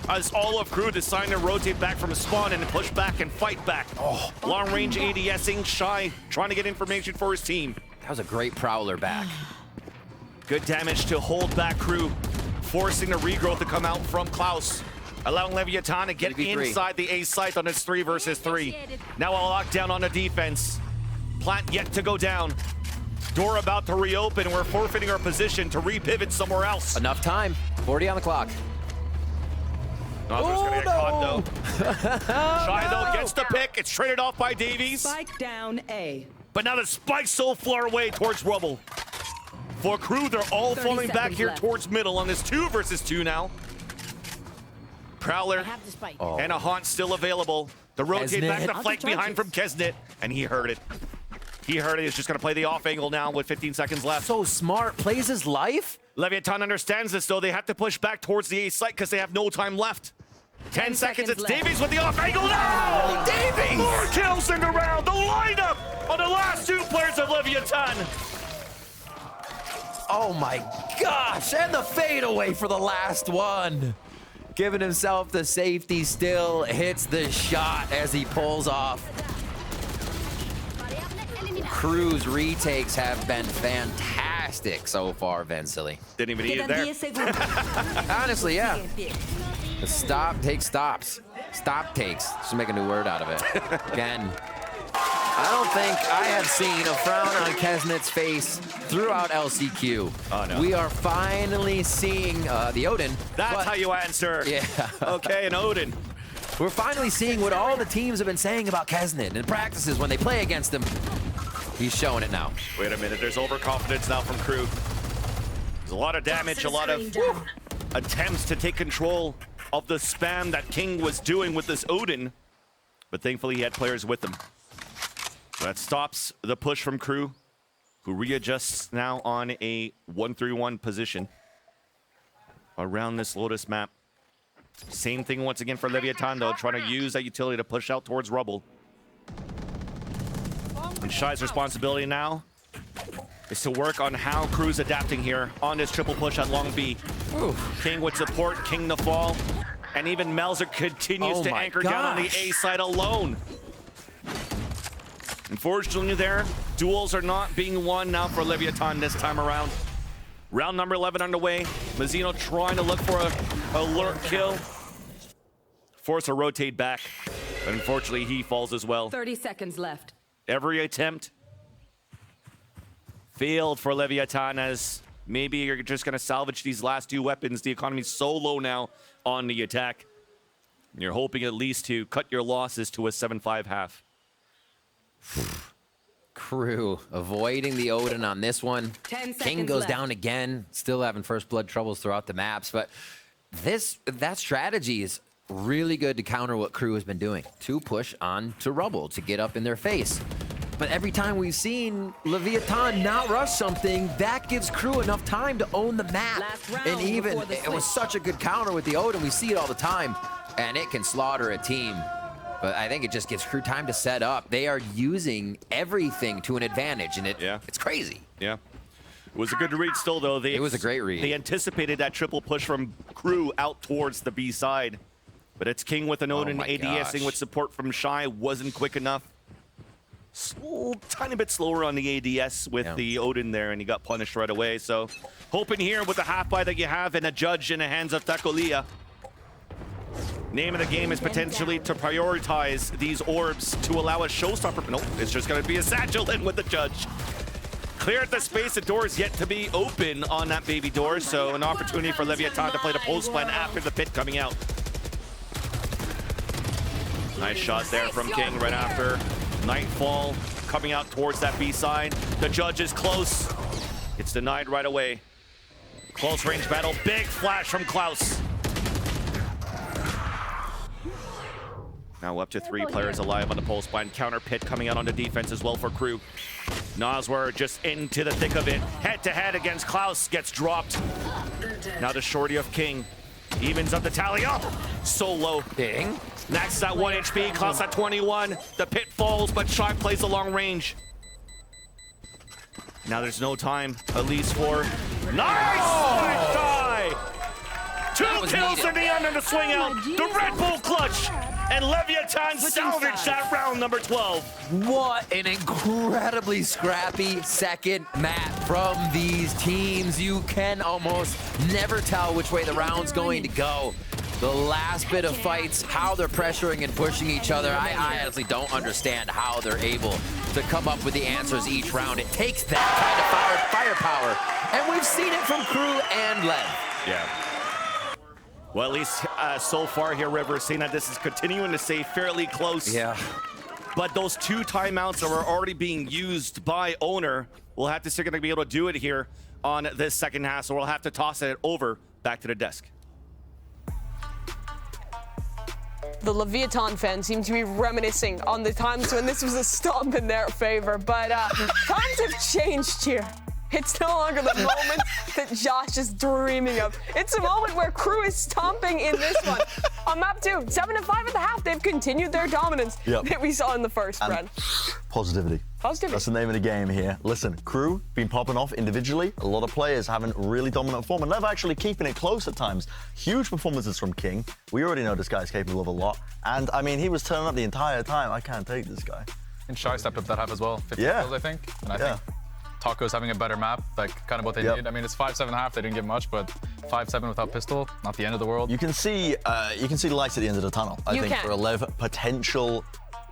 As all of Crew deciding to rotate back from a spawn and push back and fight back. Oh, long-range ADSing, Shy trying to get information for his team. That was a great Prowler back. Good damage to hold back Crew, forcing the regrowth to come out from Klaus, allowing Leviathan to get inside the A site on his 3 versus 3. Now a lockdown on the defense. Plant yet to go down. Door about to reopen. We're forfeiting our position to repivot somewhere else. Enough time. 40 on the clock. Nozer's gonna get caught though. Shy though gets the pick. It's traded off by Davies. Spike down A. But now the spike's so far away towards Rubble. For Crew, they're all falling back here towards middle on this 2 versus 2 now. Prowler and a Haunt still available. The rotate back to flank behind from Kesnet, and he heard it. He heard it. He's just going to play the off angle now with 15 seconds left. So smart. Plays his life. Leviathan understands this, though. They have to push back towards the A site because they have no time left. 10 seconds. It's left. Davies with the off angle. No! Davies! More kills in the round. The lineup on the last 2 players of Leviathan. Oh my gosh. And the fadeaway for the last one. Giving himself the safety still. Hits the shot as he pulls off. Crew's retakes have been fantastic so far, Vencilly. Didn't even need it there. Honestly, yeah. The stop takes stops. Stop takes. Should make a new word out of it. Again, I don't think I have seen a frown on Kesnet's face throughout LCQ. Oh, no. We are finally seeing the Odin. That's how you answer. Yeah. Okay, an Odin. We're finally seeing what all the teams have been saying about Kesnet in practices when they play against him. He's showing it now. Wait a minute, there's overconfidence now from Crew. There's a lot of damage, a lot of attempts to take control of the spam that King was doing with this Odin. But thankfully he had players with him. So that stops the push from Crew, who readjusts now on a 1-3-1 position around this Lotus map. Same thing once again for Leviathan, though, trying to use that utility to push out towards Rubble. And Shy's responsibility now is to work on how Crew's adapting here on this triple push at long B. Ooh. King with support, King the fall, and even Melzer continues to anchor down on the A side alone. Unfortunately there, duels are not being won now for Leviathan this time around. Round number 11 underway. Mazzino trying to look for a lurk kill. Force a rotate back, but unfortunately he falls as well. 30 seconds left. Every attempt failed for Leviathan, as maybe you're just going to salvage these last 2 weapons. The economy's so low now on the attack. You're hoping at least to cut your losses to a 7-5 half. Crew avoiding the Odin on this one. 10 King goes left. down again, still having first blood troubles throughout the maps, but that strategy is really good to counter what Crew has been doing. To push on to Rubble to get up in their face. But every time we've seen Leviathan not rush something, that gives Crew enough time to own the map. And even, it was such a good counter with the Odin. We see it all the time, and it can slaughter a team. But I think it just gives Crew time to set up. They are using everything to an advantage, and it's crazy. Yeah. It was a good read still, though. It was a great read. They anticipated that triple push from Crew out towards the B side. But it's King with an Odin, ADSing with support from Shy. Wasn't quick enough. Tiny bit slower on the ADS with the Odin there, and he got punished right away. So hoping here with the half buy that you have and a judge in the hands of Takolia. Name of the game is potentially to prioritize these orbs to allow a showstopper. Nope, it's just going to be a satchel in with the judge. Clear the space. The door is yet to be open on that baby door, so an opportunity for Leviathan to play the post plan after the pit coming out. Nice shot there from King right after. Nightfall coming out towards that B side. The judge is close. It's denied right away. Close range battle. Big flash from Klaus. Now up to 3 players alive on the pole spine. Counter pit coming out on the defense as well for Crew. Noswer just into the thick of it. Head to head against Klaus. Gets dropped. Now the shorty of King. Evens up the tally up. So low. King. Max at 1 HP. Klaus at 21. The pit falls, but Shy plays the long range. Now there's no time, at least for... Nice! Nice die! 2 kills in the end and the swing out. The Red Bull clutch. And Leviathan salvaged that round number 12. What an incredibly scrappy second map from these teams. You can almost never tell which way the round's going to go. The last bit of fights, how they're pressuring and pushing each other. I honestly don't understand how they're able to come up with the answers each round. It takes that kind of firepower. And we've seen it from Crew and Lev. Yeah. Well, at least so far here, River, seeing that this is continuing to stay fairly close. Yeah. But those 2 timeouts that are already being used by Owner, we'll have to see if they're going to be able to do it here on this second half, so we'll have to toss it over back to the desk. The Leviathan fans seem to be reminiscing on the times when this was a stomp in their favor, but times have changed here. It's no longer the moment that Josh is dreaming of. It's a moment where Crew is stomping in this one. On map 2, 7-5 at the half, they've continued their dominance that we saw in the first round. Positivity. Positivity. That's the name of the game here. Listen, Crew been popping off individually. A lot of players having really dominant form, and Lev actually keeping it close at times. Huge performances from King. We already know this guy's capable of a lot. And, I mean, he was turning up the entire time. I can't take this guy. And Shy stepped up that half as well. 50 kills, I think. And I think Taco's having a better map, like kind of what they need. I mean, it's 5-7.5. They didn't get much, but 5-7 without pistol, not the end of the world. You can see the light at the end of the tunnel. I think for a Lev potential,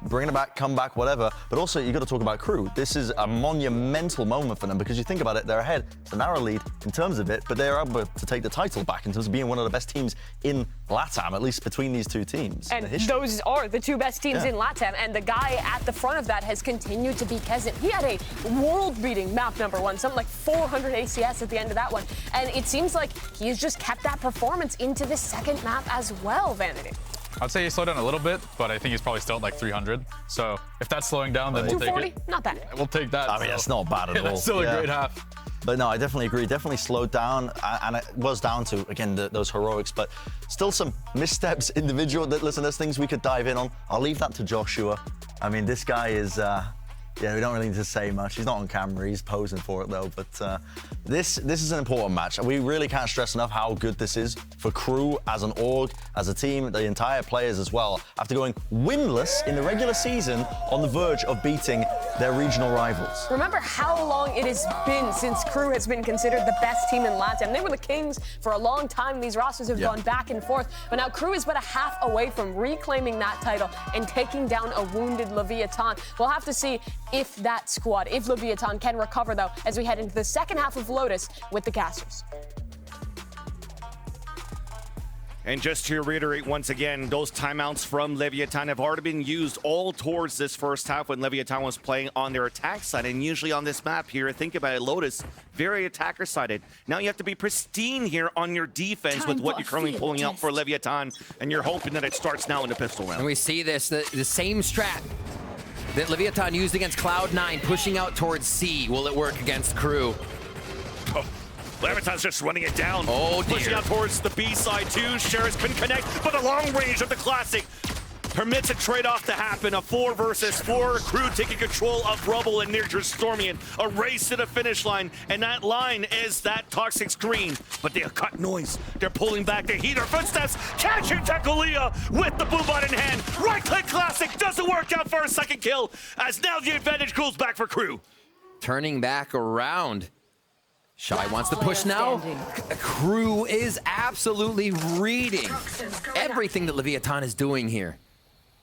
bringing it back, come back, whatever. But also, you got to talk about Crew. This is a monumental moment for them because you think about it, they're ahead. It's a narrow lead in terms of it, but they're able to take the title back in terms of being one of the best teams in LATAM, at least between these 2 teams. And those are the 2 best teams in LATAM, and the guy at the front of that has continued to be Kezin. He had a world-beating map number 1, something like 400 ACS at the end of that one, and it seems like he has just kept that performance into the second map as well, Vanity. I'd say he slowed down a little bit, but I think he's probably still at like 300. So if that's slowing down, then we'll take it. Not bad. We'll take that. I mean, that's not bad at all. That's still a great half. But no, I definitely agree. Definitely slowed down, and it was down to, again, those heroics, but still some missteps individual. Listen, there's things we could dive in on. I'll leave that to Joshua. I mean, this guy is... yeah, we don't really need to say much. He's not on camera. He's posing for it, though. But this is an important match. We really can't stress enough how good this is for Crew as an org, as a team, the entire players as well, after going winless in the regular season on the verge of beating their regional rivals. Remember how long it has been since Crew has been considered the best team in LATAM. They were the kings for a long time. These rosters have gone back and forth. But now Crew is but a half away from reclaiming that title and taking down a wounded Leviathan. We'll have to see if that squad, if Leviathan can recover, though, as we head into the second half of Lotus with the casters. And just to reiterate once again, those timeouts from Leviathan have already been used all towards this first half when Leviathan was playing on their attack side. And usually on this map here, think about it, Lotus, very attacker-sided. Now you have to be pristine here on your defense with what you're currently pulling out for Leviathan, and you're hoping that it starts now in the pistol round. And we see this, the same strat that Leviathan used against Cloud9, pushing out towards C. Will it work against Crew? Oh, Leviathan's just running it down. Oh, dear. Pushing out towards the B side, too. Sheriff can connect, but the long range of the Classic permits a trade-off to happen. A 4 versus 4. Crew taking control of Rubble and Nirger Stormian. A race to the finish line, and that line is that toxic screen. But they cut noise. They're pulling back. They heed their footsteps. Catching Takulia with the boom bot in hand. Right-click Classic doesn't work out for a second kill, as now the advantage goes back for Crew. Turning back around. Shy wants to push now. Crew is absolutely reading everything that Leviathan is doing here.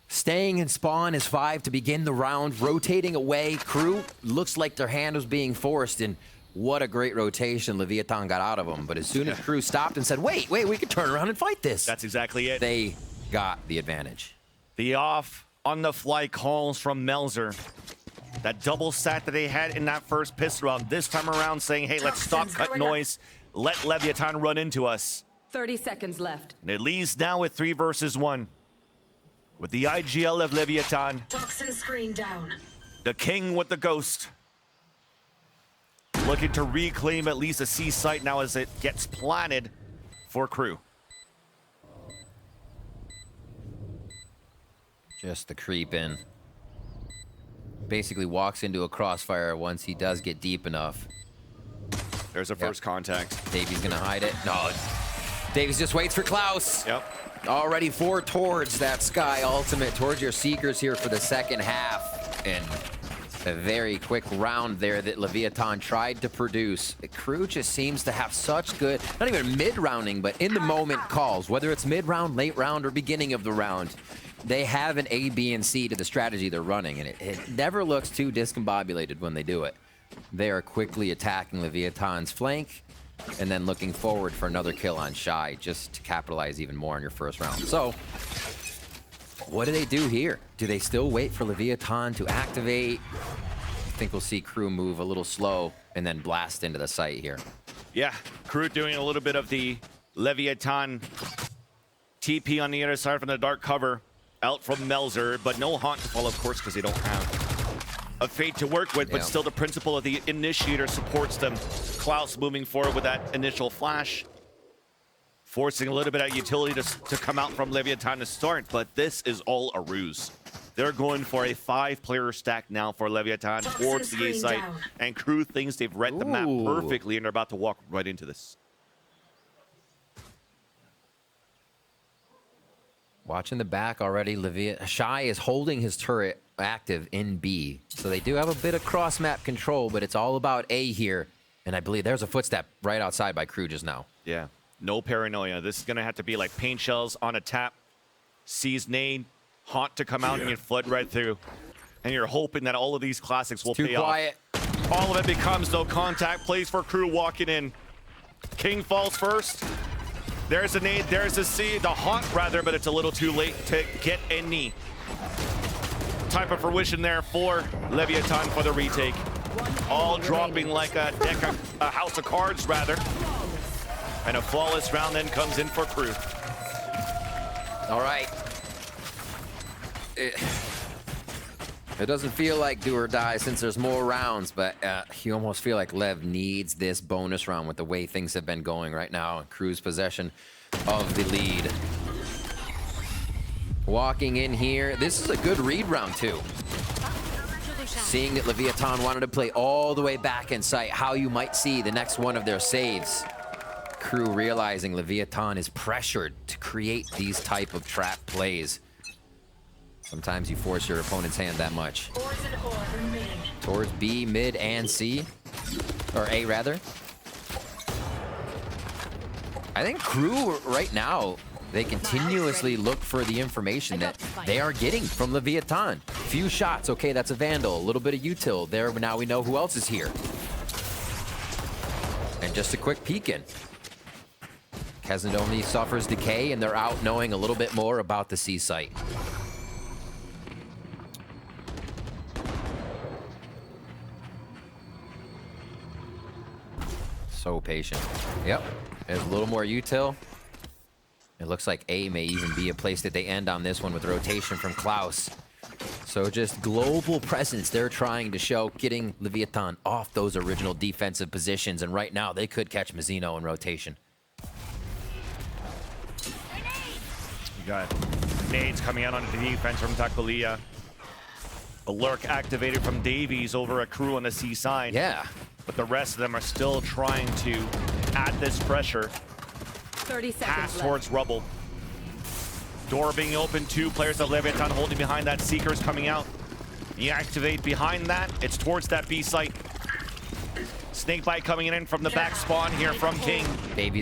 Staying in spawn is 5 to begin the round, rotating away. Crew looks like their hand was being forced, and what a great rotation Leviathan got out of them. But as soon as Crew stopped and said, wait, we could turn around and fight this. That's exactly it. They got the advantage. The off on the fly calls from Melzer. That double sack that they had in that first pistol round, this time around saying, hey, let's stop cut noise. Let Leviathan run into us. 30 seconds left. And it leads now with 3 versus 1. With the IGL of Leviathan. Toxin screen down. The king with the ghost. Looking to reclaim at least a C site now as it gets planted for Crew. Just the creep in. Basically walks into a crossfire once he does get deep enough. There's a first contact. Davies gonna hide it. No, Davies just waits for Klaus. Yep. Already 4 towards that Sky ultimate, towards your Seekers here for the second half. And a very quick round there that Leviathan tried to produce. The Crew just seems to have such good, not even mid-rounding, but in-the-moment calls, whether it's mid-round, late round, or beginning of the round. They have an A, B, and C to the strategy they're running, and it never looks too discombobulated when they do it. They are quickly attacking Leviathan's flank, and then looking forward for another kill on Shy, just to capitalize even more on your first round. So, what do they do here? Do they still wait for Leviathan to activate? I think we'll see Crew move a little slow, and then blast into the site here. Yeah, Crew doing a little bit of the Leviathan TP on the other side from the dark cover. Out from Melzer, but no Haunt to fall, of course, because they don't have a Fate to work with, but still the principle of the initiator supports them. Klaus moving forward with that initial flash, forcing a little bit of utility to come out from Leviathan to start, but this is all a ruse. They're going for a 5-player stack now for Leviathan towards the A site, and Crew thinks they've read the map perfectly, and they're about to walk right into this. Watching the back already, Shy is holding his turret active in B. So they do have a bit of cross-map control, but it's all about A here. And I believe there's a footstep right outside by Crew just now. Yeah, no paranoia. This is going to have to be like paint shells on a tap. Sees nade, Haunt to come out and you flood right through. And you're hoping that all of these classics will pay off. All of it becomes no contact. Plays for Crew walking in. King falls first. There's a nade, there's a C, the Haunt rather, but it's a little too late to get any type of fruition there for Leviathan for the retake. All dropping like a deck of a house of cards rather. And a flawless round then comes in for Crew. All right. It doesn't feel like do or die since there's more rounds, but you almost feel like Lev needs this bonus round with the way things have been going right now. Crew's possession of the lead. Walking in here, this is a good read round too. Seeing that Leviathan wanted to play all the way back in sight, how you might see the next one of their saves. Crew realizing Leviathan is pressured to create these type of trap plays. Sometimes you force your opponent's hand that much. Towards B, mid, and C. Or A, rather. I think Crew right now, they continuously look for the information that they are getting from Leviathan. Few shots, okay, that's a Vandal. A little bit of util there, but now we know who else is here. And just a quick peek in. Kesnid only suffers decay, and they're out knowing a little bit more about the C site. So patient. Yep, there's a little more util. It looks like A may even be a place that they end on this one with rotation from Klaus. So just global presence they're trying to show, getting Leviathan off those original defensive positions, and right now they could catch Mazzino in rotation. You got nades coming out on the defense from Takulia. A lurk activated from Davies over a Crew on the C side. Yeah. But the rest of them are still trying to add this pressure. 30 seconds pass towards rubble. Door being open, 2 players of Leviathan holding behind that. Seekers coming out. You activate behind that. It's towards that B site. Snakebite coming in from the back spawn here from King.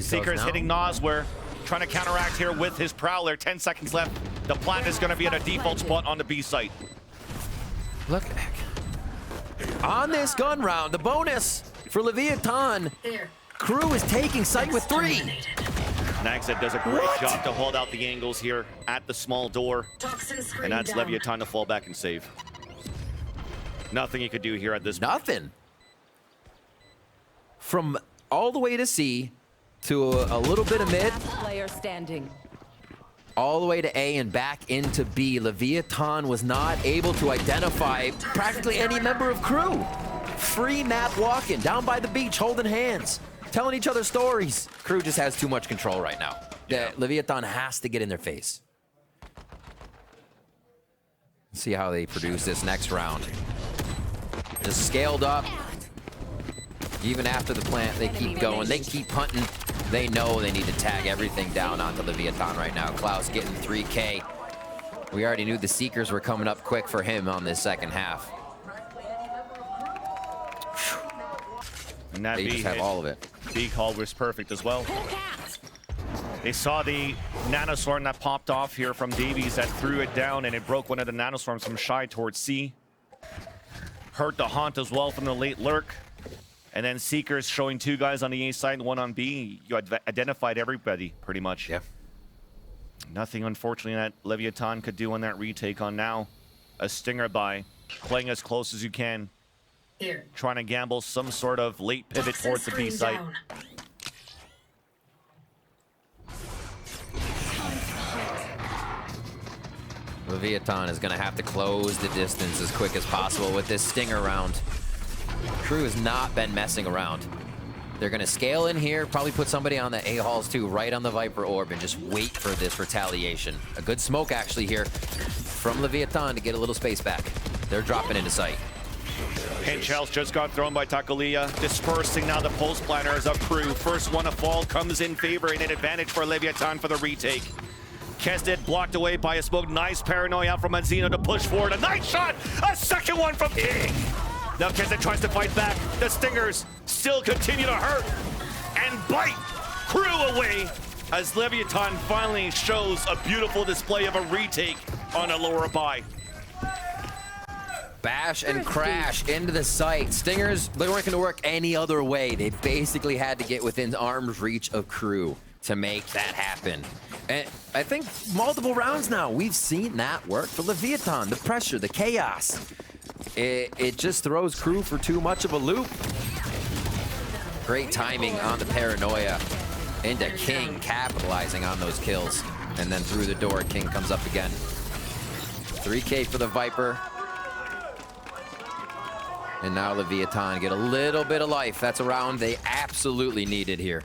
Seekers hitting Nosware. Trying to counteract here with his Prowler. 10 seconds left. The plant is going to be at a default spot on the B site. Look. On this gun round, the bonus for Leviathan. Crew is taking site with 3. Snags that does a great job to hold out the angles here at the small door. And that's Leviathan to fall back and save. Nothing he could do here at this point. Nothing. From all the way to C to a little bit of mid. Player standing. All the way to A and back into B. Leviathan was not able to identify practically any member of crew. Free map walking down by the beach, holding hands, telling each other stories. Crew just has too much control right now. Yeah. Leviathan has to get in their face. See how they produce this next round. Just scaled up. Even after the plant, they keep going. They keep hunting. They know they need to tag everything down onto Leviathan right now. Klaus getting 3K. We already knew the Seekers were coming up quick for him on this second half. And that they just have all of it. B call was perfect as well. They saw the nanoswarm that popped off here from Davies that threw it down, and it broke one of the nanoswarms from Shy towards C. Hurt the Haunt as well from the late lurk. And then Seekers showing 2 guys on the A side and 1 on B. You identified everybody, pretty much. Yeah. Nothing, unfortunately, that Leviathan could do on that retake on now. A stinger by, playing as close as you can. Here. Trying to gamble some sort of late pivot towards the B site. Leviathan is going to have to close the distance as quick as possible with this stinger round. Crew has not been messing around. They're going to scale in here, probably put somebody on the A-halls too, right on the Viper orb, and just wait for this retaliation. A good smoke actually here from Leviathan to get a little space back. They're dropping into sight. Pinch shells just got thrown by Takulia, dispersing now the pulse planners of Crew. First one to fall comes in favor and an advantage for Leviathan for the retake. Kesdet blocked away by a smoke. Nice paranoia from Manzino to push forward. A nice shot! A second one from King! Now Kesdet tries to fight back. The Stingers still continue to hurt and bite Crew away as Leviathan finally shows a beautiful display of a retake on a lower buy. Bash and crash into the site. Stingers, they weren't going to work any other way. They basically had to get within arm's reach of Crew to make that happen. And I think multiple rounds now, we've seen that work for Leviathan. The pressure, the chaos. It just throws Crew for too much of a loop. Great timing on the paranoia into King, capitalizing on those kills. And then through the door, King comes up again. 3K for the Viper. And now Leviathan get a little bit of life. That's a round they absolutely needed here.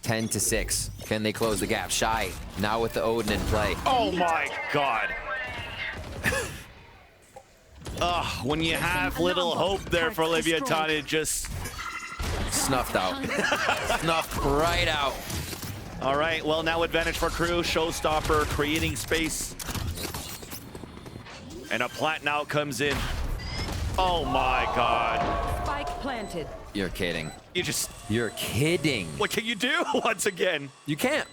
10-6. Can they close the gap? Shy now with the Odin in play. Oh my God. When you have little hope there for Leviathan, it just snuffed out. Snuffed right out. All right, well, now advantage for Crew. Showstopper creating space. And a plant now comes in. Oh my God. Spike planted. You're kidding. You're kidding. What can you do once again? You can't.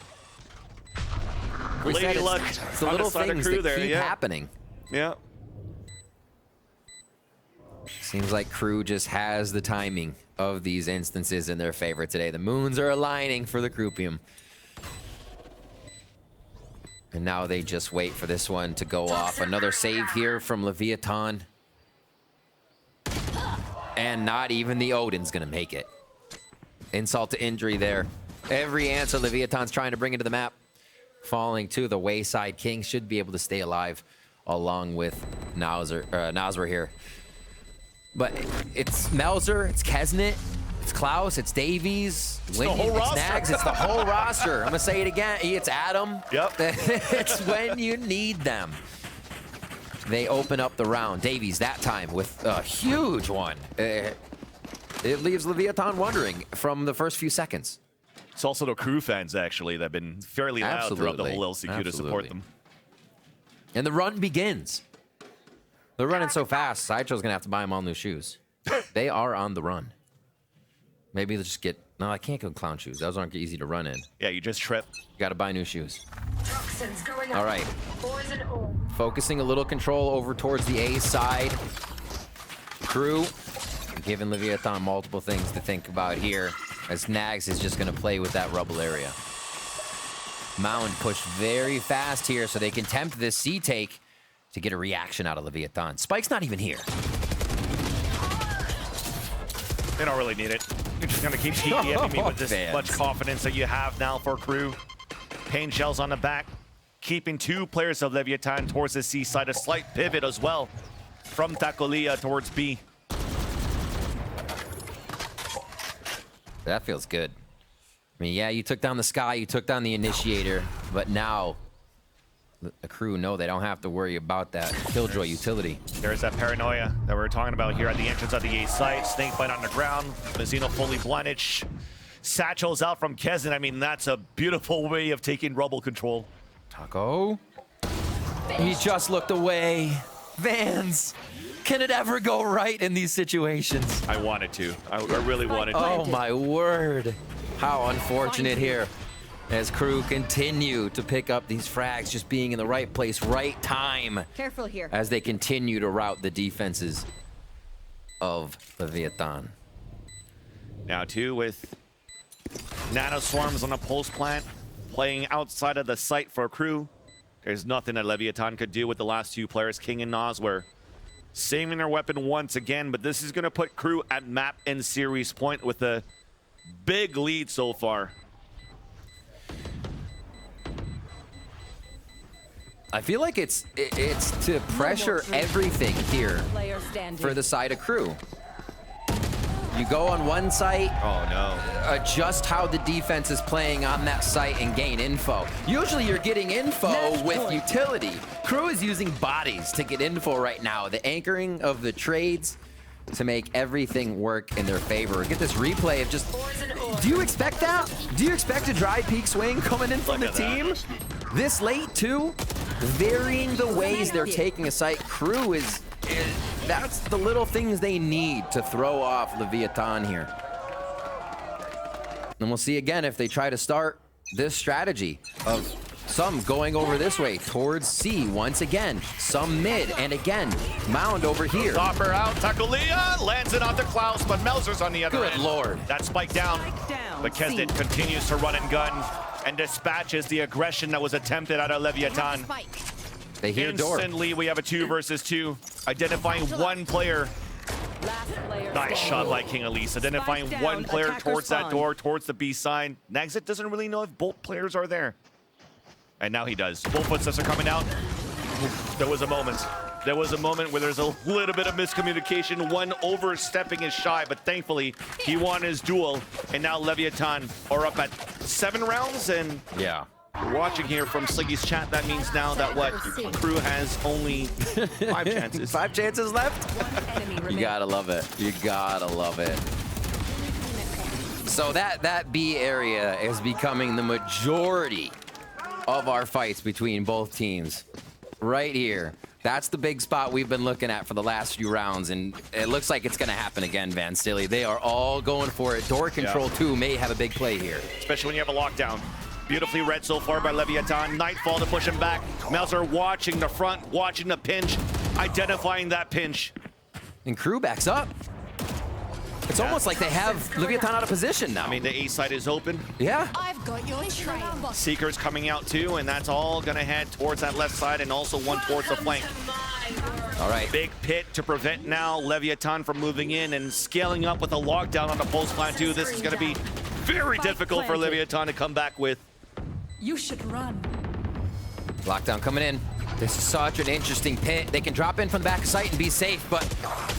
Lady luck. It's the little things that keep happening. Yeah. Seems like Crew just has the timing of these instances in their favor today. The moons are aligning for the Croupium. And now they just wait for this one to go off. Another save here from Leviathan. And not even the Odin's gonna make it. Insult to injury there. Every answer Leviathan's trying to bring into the map. Falling to the wayside. King should be able to stay alive along with Nazra here. But it's Melzer, it's Kesnet, it's Klaus, it's Davies, it's Snags, it's the whole roster. I'm gonna say it again, it's Adam. Yep. It's when you need them. They open up the round. Davies that time with a huge one. It leaves Leviathan wondering from the first few seconds. It's also the Crew fans, actually, that have been fairly loud throughout the whole LCQ to support them. And the run begins. They're running so fast, Sideshow's going to have to buy them all new shoes. They are on the run. Maybe they'll just get... No, I can't go clown shoes. Those aren't easy to run in. Yeah, you just trip. You got to buy new shoes. All right. Focusing a little control over towards the A side. Crew giving Leviathan multiple things to think about here, as Nags is just going to play with that rubble area. Mound pushed very fast here so they can tempt this C take to get a reaction out of Leviathan. Spike's not even here. They don't really need it. You're just gonna keep TPMing me with this much confidence that you have now for Crew. Pain shells on the back, keeping 2 players of Leviathan towards the C side. A slight pivot as well from Tacolia towards B. That feels good. I mean, yeah, you took down the Sky, you took down the Initiator, but now the Crew know they don't have to worry about that Killjoy utility. There's that paranoia that we were talking about here at the entrance of the A site. Snakebite on the ground, Mazino fully blinded. Satchel's out from Kezen. I mean, that's a beautiful way of taking Rubble control. Taco. He just looked away. Vans. Can it ever go right in these situations? I wanted to. I really wanted to. Oh my word. How unfortunate here as Crew continue to pick up these frags, just being in the right place, right time. Careful here. As they continue to rout the defenses of Leviathan. Now 2 with Nano Swarms on a pulse plant, playing outside of the site for Crew. There's nothing that Leviathan could do with the last 2 players, King and Nosware. Saving their weapon once again, but this is going to put Crew at map and series point with a big lead so far. I feel like it's to pressure everything here for the side of Crew. You go on one site, oh no, adjust how the defense is playing on that site and gain info. Usually you're getting info with utility. Crew is using bodies to get info right now. The anchoring of the trades to make everything work in their favor. Get this replay of just, do you expect that? Do you expect a dry peak swing coming in from the team? This late too? Varying the ways they're taking a site. Crew is that's the little things they need to throw off Leviathan here. And we'll see again if they try to start this strategy of some going over this way towards C once again, some mid, and again, Mound over here. Stopper out, Tacolia lands it onto Klaus, but Melzer's on the other end. Good lord. That spike down. But Kesdet continues to run and gun and dispatches the aggression that was attempted out of Leviathan. They hear door. Instantly, we have a 2 versus 2. Identifying one player. Nice shot by King Elise. Identifying one player towards that door, towards the B side. Nagzit doesn't really know if both players are there. And now he does. Both footsteps are coming out. There was a moment. There was a moment where there's a little bit of miscommunication. One overstepping his shy, but thankfully he won his duel. And now Leviathan are up at 7 rounds. And yeah, watching here from Sliggy's chat, that means now that what? Crew has only 5 chances. 5 chances left? You gotta love it. You gotta love it. So that B area is becoming the majority of our fights between both teams. Right here. That's the big spot we've been looking at for the last few rounds, and it looks like it's going to happen again, Van Stilly. They are all going for it. Door control, too, may have a big play here. Especially when you have a lockdown. Beautifully read so far by Leviathan. Nightfall to push him back. Melzer watching the front, watching the pinch, identifying that pinch. And Crew backs up. It's almost like they have Leviathan out of position now. I mean, the A side is open. Yeah. I've got your train. Seeker's coming out too, and that's all gonna head towards that left side and also one towards the flank. All right. Big pit to prevent now Leviathan from moving in and scaling up with a lockdown on the post plant too. This is gonna be very difficult for Leviathan to come back with. You should run. Lockdown coming in. This is such an interesting pit. They can drop in from the back of site and be safe, but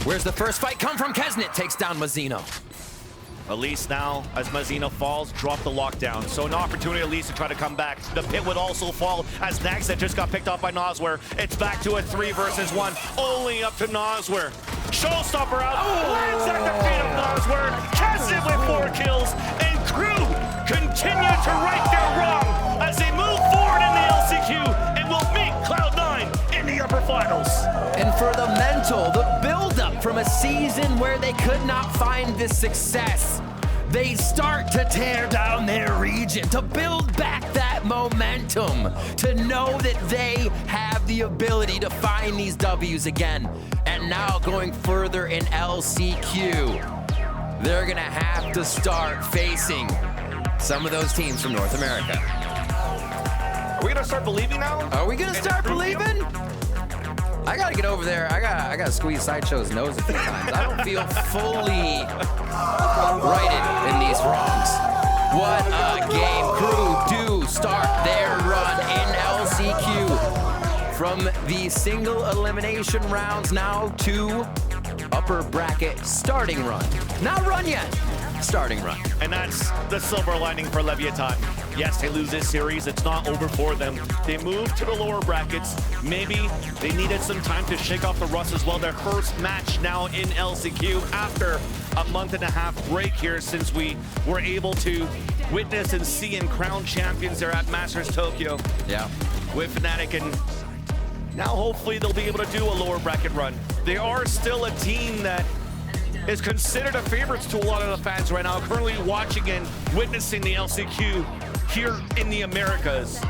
where's the first fight come from? Kesnet takes down Mazino. Elise now, as Mazino falls, drop the lockdown. So an opportunity Elise to try to come back. The pit would also fall as Nagset just got picked off by Nosware. It's back to a 3 versus 1, only up to Nosware. Showstopper out, lands at the feet of Nosware. Kesnet with 4 kills, and Crew continue to right their wrong as they move forward in the LCQ and will meet Cloud9 in the upper finals. And for the mental, the build-up from a season where they could not find this success, they start to tear down their region, to build back that momentum, to know that they have the ability to find these W's again. And now going further in LCQ, they're gonna have to start facing some of those teams from North America. Are we gonna start believing now? Are we gonna start believing? I gotta get over there. I gotta squeeze Sideshow's nose a few times. I don't feel fully righted in these wrongs. What a game. Crew do start their run in LCQ from the single elimination rounds now to upper bracket starting run. Not run yet. Starting run. And that's the silver lining for Leviathan. Yes, they lose this series. It's not over for them. They move to the lower brackets. Maybe they needed some time to shake off the rust as well. Their first match now in LCQ after a month-and-a-half break here since we were able to witness and see and crown champions there at Masters Tokyo. Yeah. With Fnatic, and now hopefully they'll be able to do a lower bracket run. They are still a team that is considered a favorite to a lot of the fans right now, currently watching and witnessing the LCQ here in the Americas.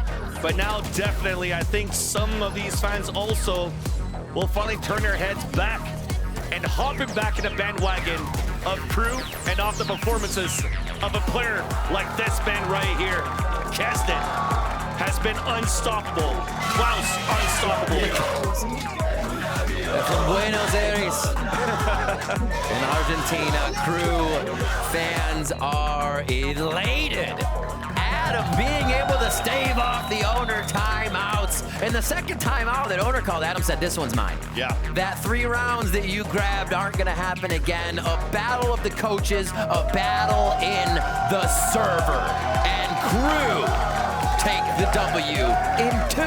But now definitely I think some of these fans also will finally turn their heads back and hopping back in the bandwagon of Crew and off the performances of a player like this man right here. Keston has been unstoppable. Klaus, unstoppable. From Buenos Aires in Argentina, Crew fans are elated. Adam being able to stave off the owner timeouts. And the second timeout that owner called, Adam said, this one's mine. Yeah. That 3 rounds that you grabbed aren't gonna happen again. A battle of the coaches, a battle in the server. And Crew take the W in 2.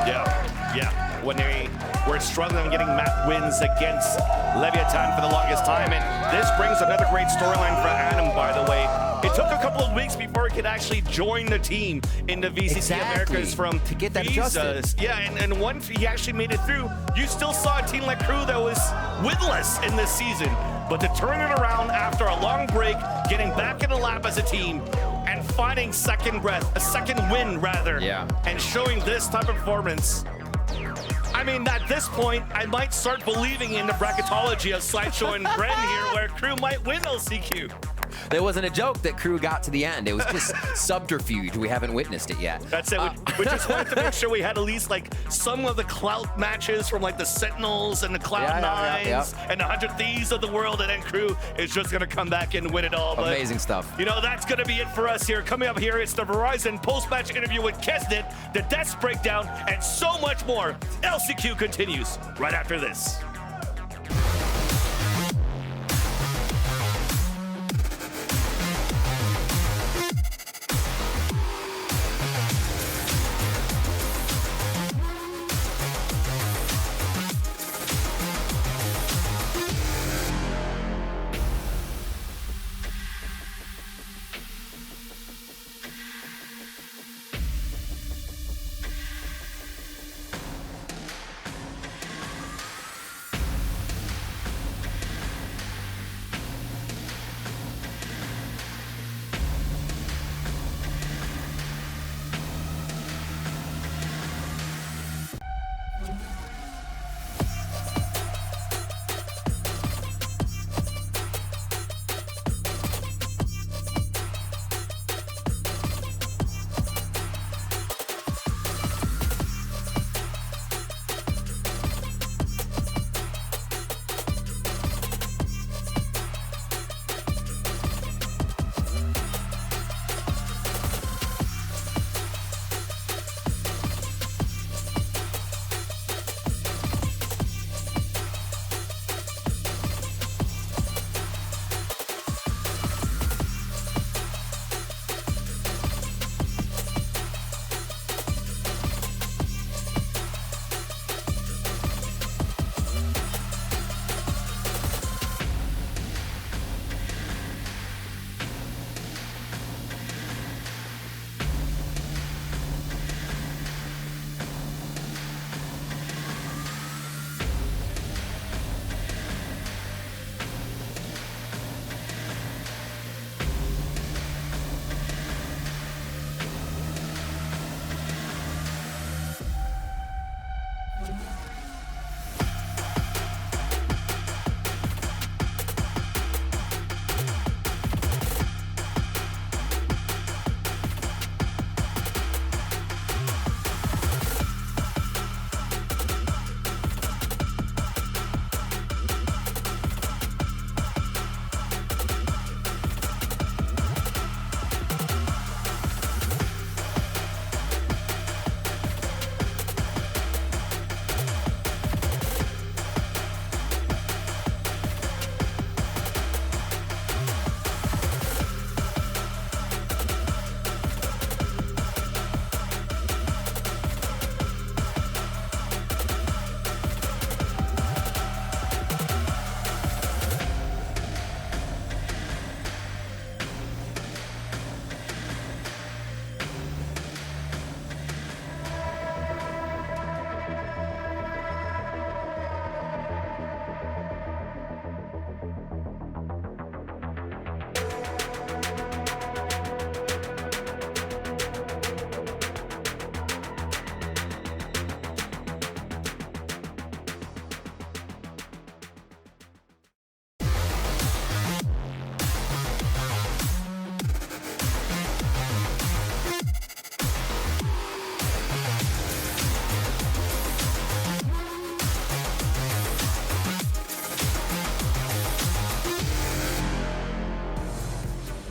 Yeah. When they were struggling getting map wins against Leviathan for the longest time. And this brings another great storyline for Adam, by the way. It took a couple of weeks before he could actually join the team in the VCT Americas from to get that visas. adjusted. Yeah, and once he actually made it through, you still saw a team like Crew that was winless in this season. But to turn it around after a long break, getting back in the lap as a team, and finding second breath, a second win rather, and showing this type of performance. I mean, at this point, I might start believing in the bracketology of Sideshow and Bren here, where Crew might win LCQ. There wasn't a joke that Crew got to the end. It was just subterfuge. We haven't witnessed it yet. That's it. We just wanted to make sure we had at least like some of the Cloud matches from like the Sentinels and the Cloud9s and the 100 Thieves of the world, and then Crew is just going to come back and win it all. But, amazing stuff. You know, that's going to be it for us here. Coming up here, it's the Verizon post-match interview with Keston, the Deaths breakdown, and so much more. LCQ continues right after this.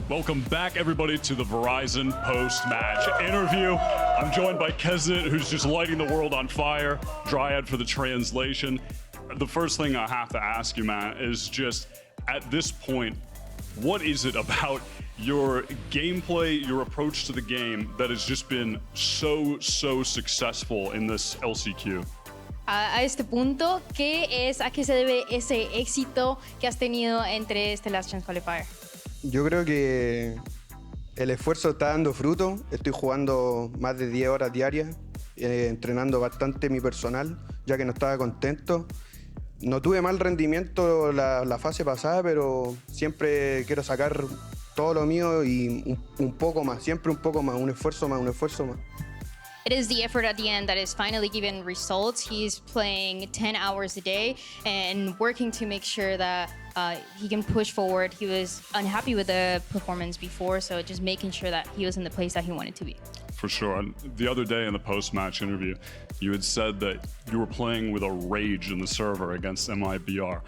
Welcome back, everybody, to the Verizon post-match interview. I'm joined by Kesnet, who's just lighting the world on fire. Dryad for the translation. The first thing I have to ask you, man, is just at this point, what is it about your gameplay, your approach to the game that has just been so successful in this LCQ? A este punto, ¿a qué se debe ese éxito que has tenido entre este Last Chance Qualifier? Yo creo que el esfuerzo está dando fruto. Estoy jugando más de 10 horas diarias, entrenando bastante mi personal, ya que no estaba contento. No tuve mal rendimiento la fase pasada, pero siempre quiero sacar todo lo mío y un poco más, siempre un poco más, un esfuerzo más, un esfuerzo más. It is the effort at the end that is finally giving results. He's playing 10 hours a day and working to make sure that he can push forward. He was unhappy with the performance before, so just making sure that he was in the place that he wanted to be. For sure. And the other day in the post-match interview, you had said that you were playing with a rage in the server against MIBR.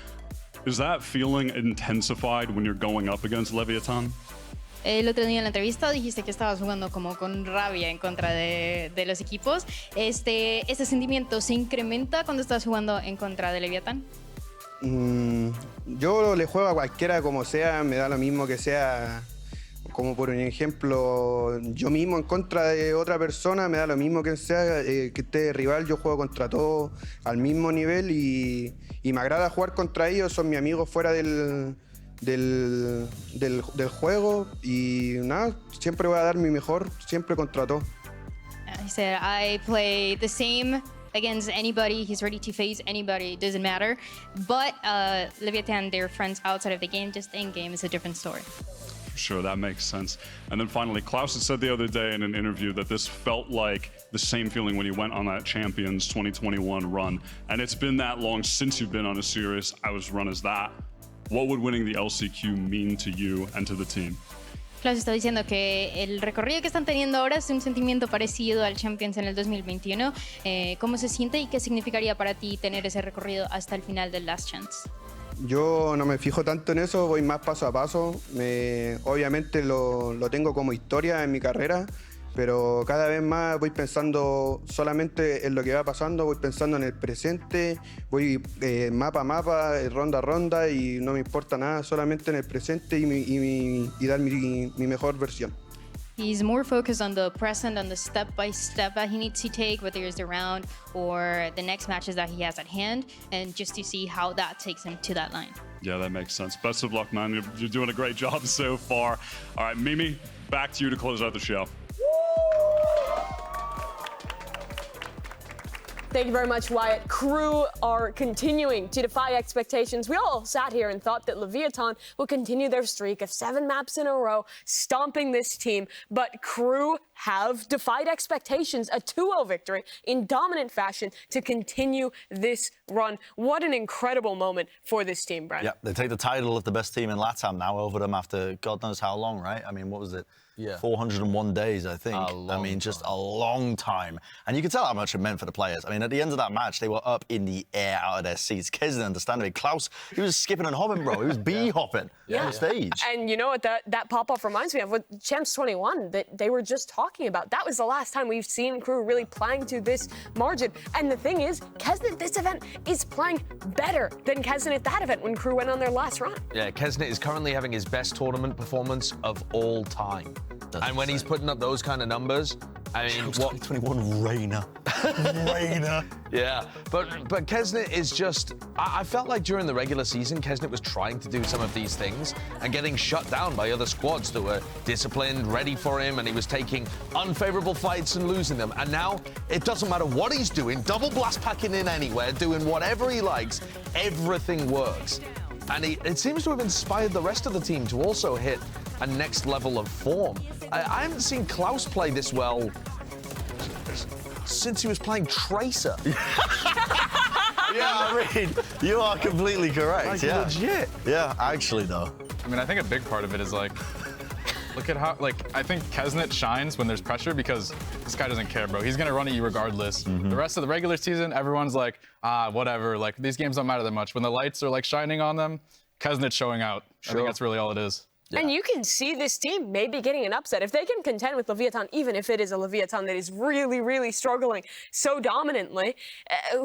Is that feeling intensified when you're going up against Leviathan? El otro día en la entrevista dijiste que estabas jugando como con rabia en contra de los equipos. ¿Este sentimiento se incrementa cuando estás jugando en contra de Leviathan? Yo le juego a cualquiera como sea, me da lo mismo que sea, como por un ejemplo, yo mismo en contra de otra persona, me da lo mismo que sea, que esté rival, yo juego contra todos al mismo nivel y me agrada jugar contra ellos, son mis amigos fuera del juego y nada, siempre voy a dar mi mejor, siempre contra todo. He said, I play the same against anybody. He's ready to face anybody. It doesn't matter. But Leviathan, they're friends outside of the game. Just in game is a different story. Sure, that makes sense. And then finally, Klaus had said the other day in an interview that this felt like the same feeling when you went on that Champions 2021 run. And it's been that long since you've been on a serious run as that. What would winning the LCQ mean to you and to the team? Klaus está diciendo que el recorrido que están teniendo ahora es un sentimiento parecido al Champions en el 2021. ¿Cómo se siente y qué significaría para ti tener ese recorrido hasta el final del Last Chance? Yo no me fijo tanto en eso, voy más paso a paso. Obviamente lo tengo como historia en mi carrera, pero cada vez más voy pensando solamente en lo que va pasando, voy pensando en el presente, voy mapa a mapa, ronda a ronda y no me importa nada, solamente en el presente y dar mi mejor versión. He's more focused on the present, on the step-by-step that he needs to take, whether it's the round or the next matches that he has at hand, and just to see how that takes him to that line. Yeah, that makes sense. Best of luck, man. You're doing a great job so far. All right, Mimi, back to you to close out the show. Thank you very much, Wyatt. Crew are continuing to defy expectations. We all sat here and thought that Leviathan will continue their streak of 7 maps in a row, stomping this team. But Crew have defied expectations, a 2-0 victory in dominant fashion to continue this run. What an incredible moment for this team, Brent. Yeah, they take the title of the best team in LATAM now over them after God knows how long, right? I mean, what was it? Yeah. 401 days, I think. Just a long time. And you can tell how much it meant for the players. I mean, at the end of that match, they were up in the air out of their seats. Kids didn't understand it. Klaus, he was skipping and hopping, bro. He was bee-hopping on the stage. And you know what that pop-off reminds me of? With Champs 21 that they were just talking about. That was the last time we've seen Crew really playing to this margin. And the thing is, Kesnet, this event, is playing better than Kesnet at that event when Crew went on their last run. Yeah, Kesnet is currently having his best tournament performance of all time. And when he's putting up those kind of numbers, I mean, what? 2021 Reina. Reina. Yeah, but Kesnet is just, I felt like during the regular season, Kesnet was trying to do some of these things and getting shut down by other squads that were disciplined, ready for him, and he was taking unfavorable fights and losing them. And now, it doesn't matter what he's doing, double blast packing in anywhere, doing whatever he likes, everything works. And it seems to have inspired the rest of the team to also hit a next level of form. I haven't seen Klaus play this well since he was playing Tracer. Yeah, I mean, you are completely correct. Like, yeah, legit. Yeah, actually, though. I mean, I think a big part of it is like, look at how, I think Kesnet shines when there's pressure because this guy doesn't care, bro. He's gonna run at you regardless. The rest of the regular season, everyone's like, whatever. Like, these games don't matter that much. When the lights are like shining on them, Kesnet's showing out. I think that's really all it is. And you can see this team maybe getting an upset. If they can contend with Leviathan, even if it is a Leviathan that is really, really struggling so dominantly,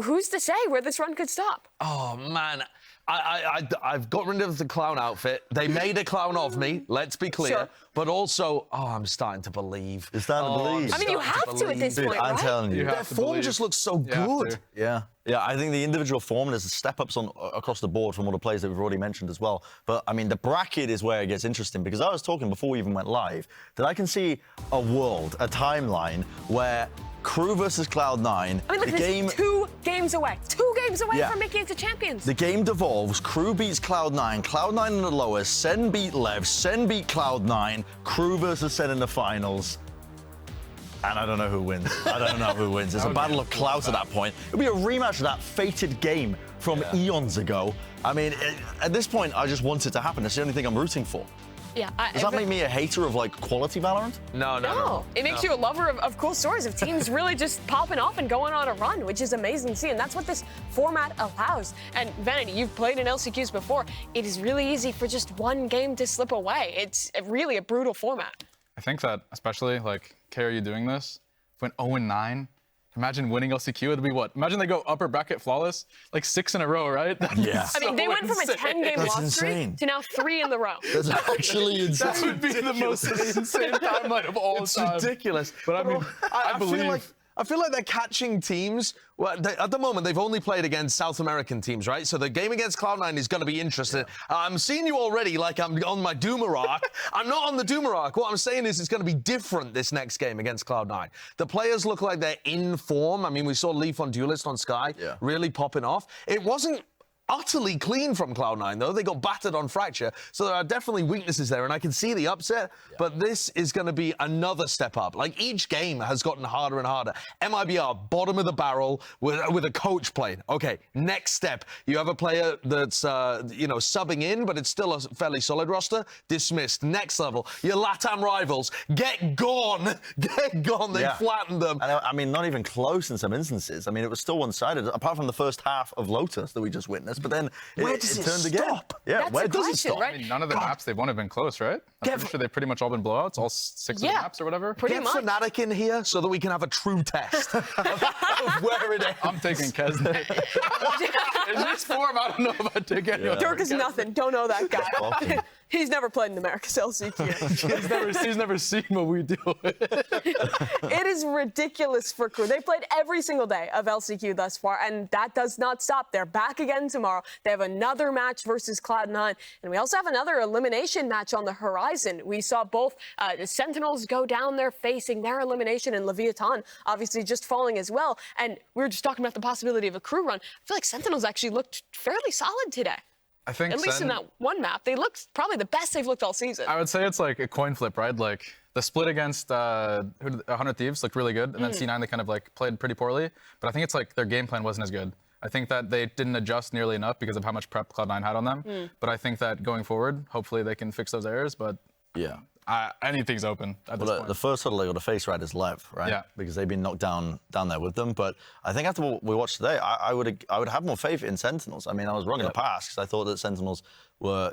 who's to say where this run could stop? Oh, man. I've got rid of the clown outfit. They made a clown of me, let's be clear. Sure. But also, I'm starting to believe. You're starting to believe. I mean, you have to at this Dude, point, I'm right? telling you. Their form just looks so good. Yeah, I think the individual form, there's step-ups across the board from all the players that we've already mentioned as well. But, I mean, the bracket is where it gets interesting, because I was talking before we even went live that I can see a world, a timeline, where Crew versus Cloud9. I mean, look, the game, 2 games away. 2 games away Yeah. from making it to champions. the game devolves. Crew beats Cloud9. Cloud9 in the lowest. Sen beat Lev. Sen beat Cloud9. Crew versus Sen in the finals. And I don't know who wins. I don't know who wins. It's a battle of clout at that point. It'll be a rematch of that fated game from eons ago. I mean, at this point, I just want it to happen. It's the only thing I'm rooting for. Yeah. Does that make me a hater of, like, quality Valorant? No. It makes you a lover of cool stories, of teams really just popping off and going on a run, which is amazing to see. And that's what this format allows. And Vanity, you've played in LCQs before. It is really easy for just one game to slip away. It's really a brutal format. I think that, especially, like, KRU doing this, went 0-9. Imagine winning LCQ, it'd be what? Imagine they go upper bracket flawless, like 6 in a row, right? Yeah. I mean, they went from a 10-game That's loss streak insane. to now 3 in the row. That's actually insane. That would be the most insane timeline of all time. It's ridiculous. But I mean, I believe. I feel like they're catching teams. Well, at the moment, they've only played against South American teams, right? So the game against Cloud9 is going to be interesting. I'm seeing you already like I'm on my Doomer arc. I'm not on the Doomer arc. What I'm saying is it's going to be different this next game against Cloud9. The players look like they're in form. I mean, we saw Leaf on Duelist on Sky really popping off. It wasn't utterly clean from Cloud9, though. They got battered on Fracture, so there are definitely weaknesses there, and I can see the upset, but this is going to be another step up. Like, each game has gotten harder and harder. MIBR, bottom of the barrel with a coach playing. Okay, next step. You have a player that's, subbing in, but it's still a fairly solid roster. Dismissed. Next level. Your LATAM rivals. Get gone. Get gone. They flattened them. And I mean, not even close in some instances. I mean, it was still one-sided, apart from the first half of Lotus that we just witnessed. But then it turned again. Yeah, That's where the does it question, stop? right? I mean, none of the maps they've won have been close, right? I'm pretty sure they've pretty much all been blowouts, all 6 of the maps or whatever. Pretty Get much. Fnatic in here so that we can have a true test of where it is. I'm taking Kesnet. In this form, I don't know if I'd take anyone. Dirk is nothing. Don't know that guy. Awesome. He's never played in America's LCQ. He's never seen what we do. It is ridiculous for Crew. They played every single day of LCQ thus far, and that does not stop. They're back again tomorrow. They have another match versus Cloud9, and we also have another elimination match on the horizon. We saw both the Sentinels go down there facing their elimination, and Leviathan obviously just falling as well. And we were just talking about the possibility of a Crew run. I feel like Sentinels actually looked fairly solid today. I think At least in that one map, they looked probably the best they've looked all season. I would say it's like a coin flip, right? Like the split against 100 Thieves looked really good, and then C9 they kind of like played pretty poorly. But I think it's like their game plan wasn't as good. I think that they didn't adjust nearly enough because of how much prep Cloud9 had on them. But I think that going forward, hopefully they can fix those errors. But Yeah. Anything's open at this point. The first hurdle they got to face right is Lev, right? Yeah. Because they've been knocked down there with them. But I think after what we watched today, I would have more faith in Sentinels. I mean, I was wrong in the past because I thought that Sentinels were,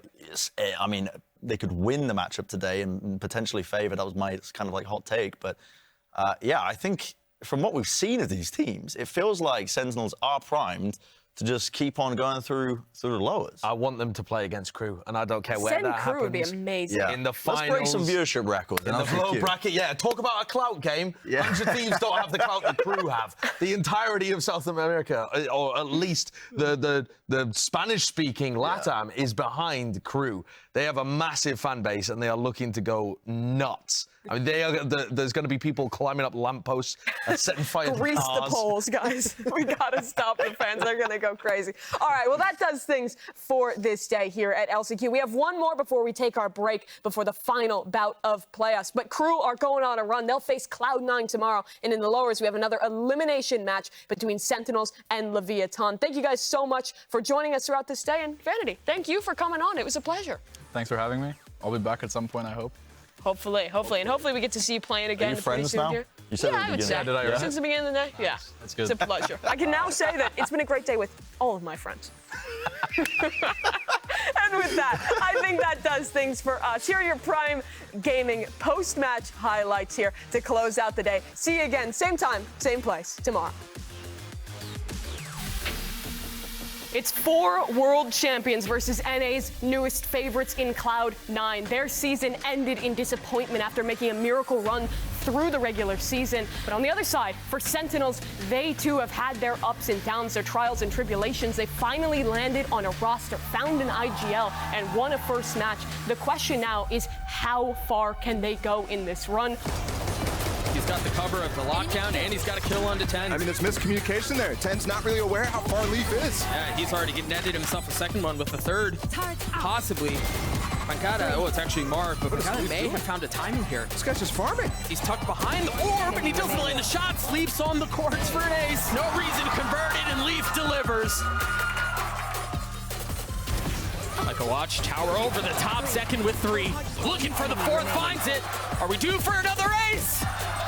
I mean, they could win the matchup today and potentially favor. That was my kind of like hot take. But I think from what we've seen of these teams, it feels like Sentinels are primed to just keep on going through the lowers. I want them to play against Crew, and I don't care where that happens. Crew would be amazing. Yeah. In the finals. Let's break some viewership records. In the low bracket, talk about a clout game. 100 Thieves don't have the clout that Crew have. The entirety of South America, or at least the Spanish-speaking LATAM, is behind Crew. They have a massive fan base, and they are looking to go nuts. I mean, there's going to be people climbing up lampposts and setting fire to Grease cars. the poles, guys. We got to stop the fans. They're going to go crazy. All right, well, that does things for this day here at LCQ. We have one more before we take our break before the final bout of playoffs. But Crew are going on a run. They'll face Cloud9 tomorrow. And in the lowers, we have another elimination match between Sentinels and Leviathan. Thank you guys so much for joining us throughout this day. And Vanity, thank you for coming on. It was a pleasure. Thanks for having me. I'll be back at some point, I hope. Hopefully. And hopefully we get to see you playing again Are you pretty friends soon now? here. You said I would say. Yeah, did I? Since the beginning of the day, yeah. That's good. It's a pleasure. I can now say that it's been a great day with all of my friends. And with that, I think that does things for us. Here are your Prime Gaming post-match highlights here to close out the day. See you again, same time, same place, tomorrow. It's 4 world champions versus NA's newest favorites in Cloud9. Their season ended in disappointment after making a miracle run through the regular season. But on the other side, for Sentinels, they too have had their ups and downs, their trials and tribulations. They finally landed on a roster, found an IGL, and won a first match. The question now is, how far can they go in this run? He's got the cover of the lockdown, and he's got a kill onto 10. I mean, there's miscommunication there. 10's not really aware how far Leaf is. Yeah, he's already netted himself a second one with the third. Possibly. Pancada, oh, it's actually Mark, but Pancada may have found a timing here. This guy's just farming. He's tucked behind the orb, and he doesn't land the shots. Leaf's on the courts for an ace. No reason to convert it, and Leaf delivers. Like a watch, tower over the top, second with 3. Looking for the 4th, finds it. Are we due for another ace?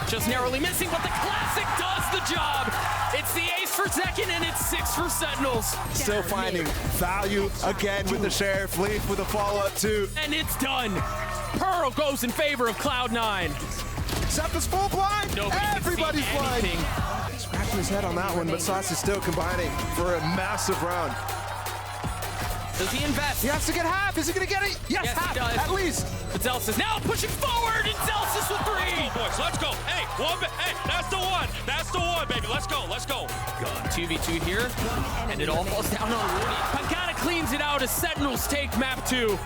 Just narrowly missing, but the classic does the job. It's the ace for second, and it's 6 for Sentinels. Still finding value again with the Sheriff. Leaf with a follow-up too. And it's done. Pearl goes in favor of Cloud9. Except it's full blind. Everybody's blind. Scratching his head on that one, but Sauce is still combining for a massive round. Does he invest? He has to get half. Is he going to get it? Yes, half, he does. at least. But Zelsis now pushing forward, and Zelsis with 3. Boys, let's go. Hey, hey, that's the one. That's the one, baby. Let's go. Let's go. 2v2 here, and it all falls down on Rudy. Pancada cleans it out as Sentinels take map 2.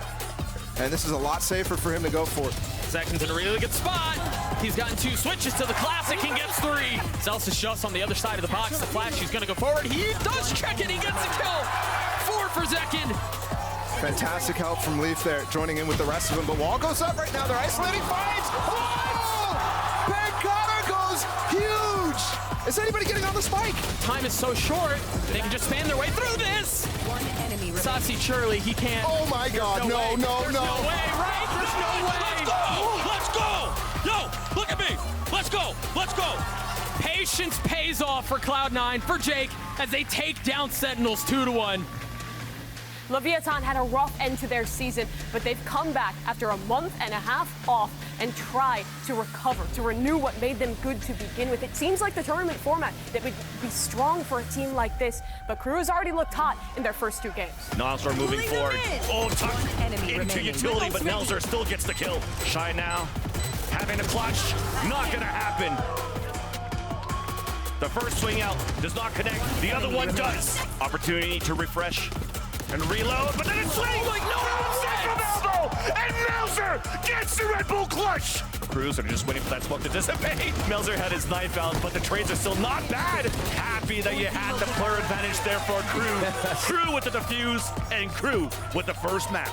And this is a lot safer for him to go for. Second's in a really good spot. He's gotten 2 switches to the classic and gets 3. Zelsis just on the other side of the box. The flash, he's going to go forward. He does check it. He gets a kill. 4 for Zekin. Fantastic help from Leaf there, joining in with the rest of them. But wall goes up right now. They're isolating fights. Oh! Pancada goes huge. Is anybody getting on the spike? Time is so short. They can just span their way through this. Saucy Shirley, he can't. Oh my God, no. There's no way, right? There's no way. Let's go. Yo, look at me. Let's go. Let's go. Patience pays off for Cloud9, for Jake, as they take down Sentinels 2-1. Leviathan had a rough end to their season, but they've come back after a month and a half off and tried to recover, to renew what made them good to begin with. It seems like the tournament format that would be strong for a team like this, but Crew has already looked hot in their first 2 games. Nelsor moving forward. Oh, tuck into utility, but Nelsor still gets the kill. Shy now, having a clutch, not gonna happen. The first swing out does not connect, the other one does. Opportunity to refresh and reload, but then it's swing like no and Melzer gets the Red Bull clutch. Crews are just waiting for that smoke to dissipate. Melzer had his knife out, but the trades are still not bad. Happy that you had the player advantage there for Crew. Crew with the defuse and Crew with the first map.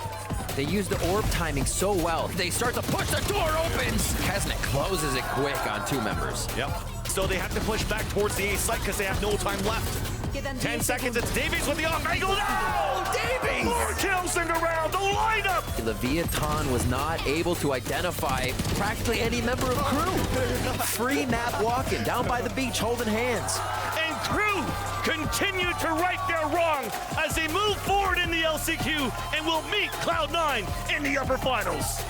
They use the orb timing so well. They start to push, the door opens. Kesnet closes it quick on 2 members. Yep. So they have to push back towards the A site because they have no time left. 10 seconds, it's Davies with the off angle. No! Davies! More kills in the round, the lineup! Leviathan was not able to identify practically any member of Crew. Free map walking, down by the beach, holding hands. And Crew continue to right their wrong as they move forward in the LCQ and will meet Cloud9 in the upper finals.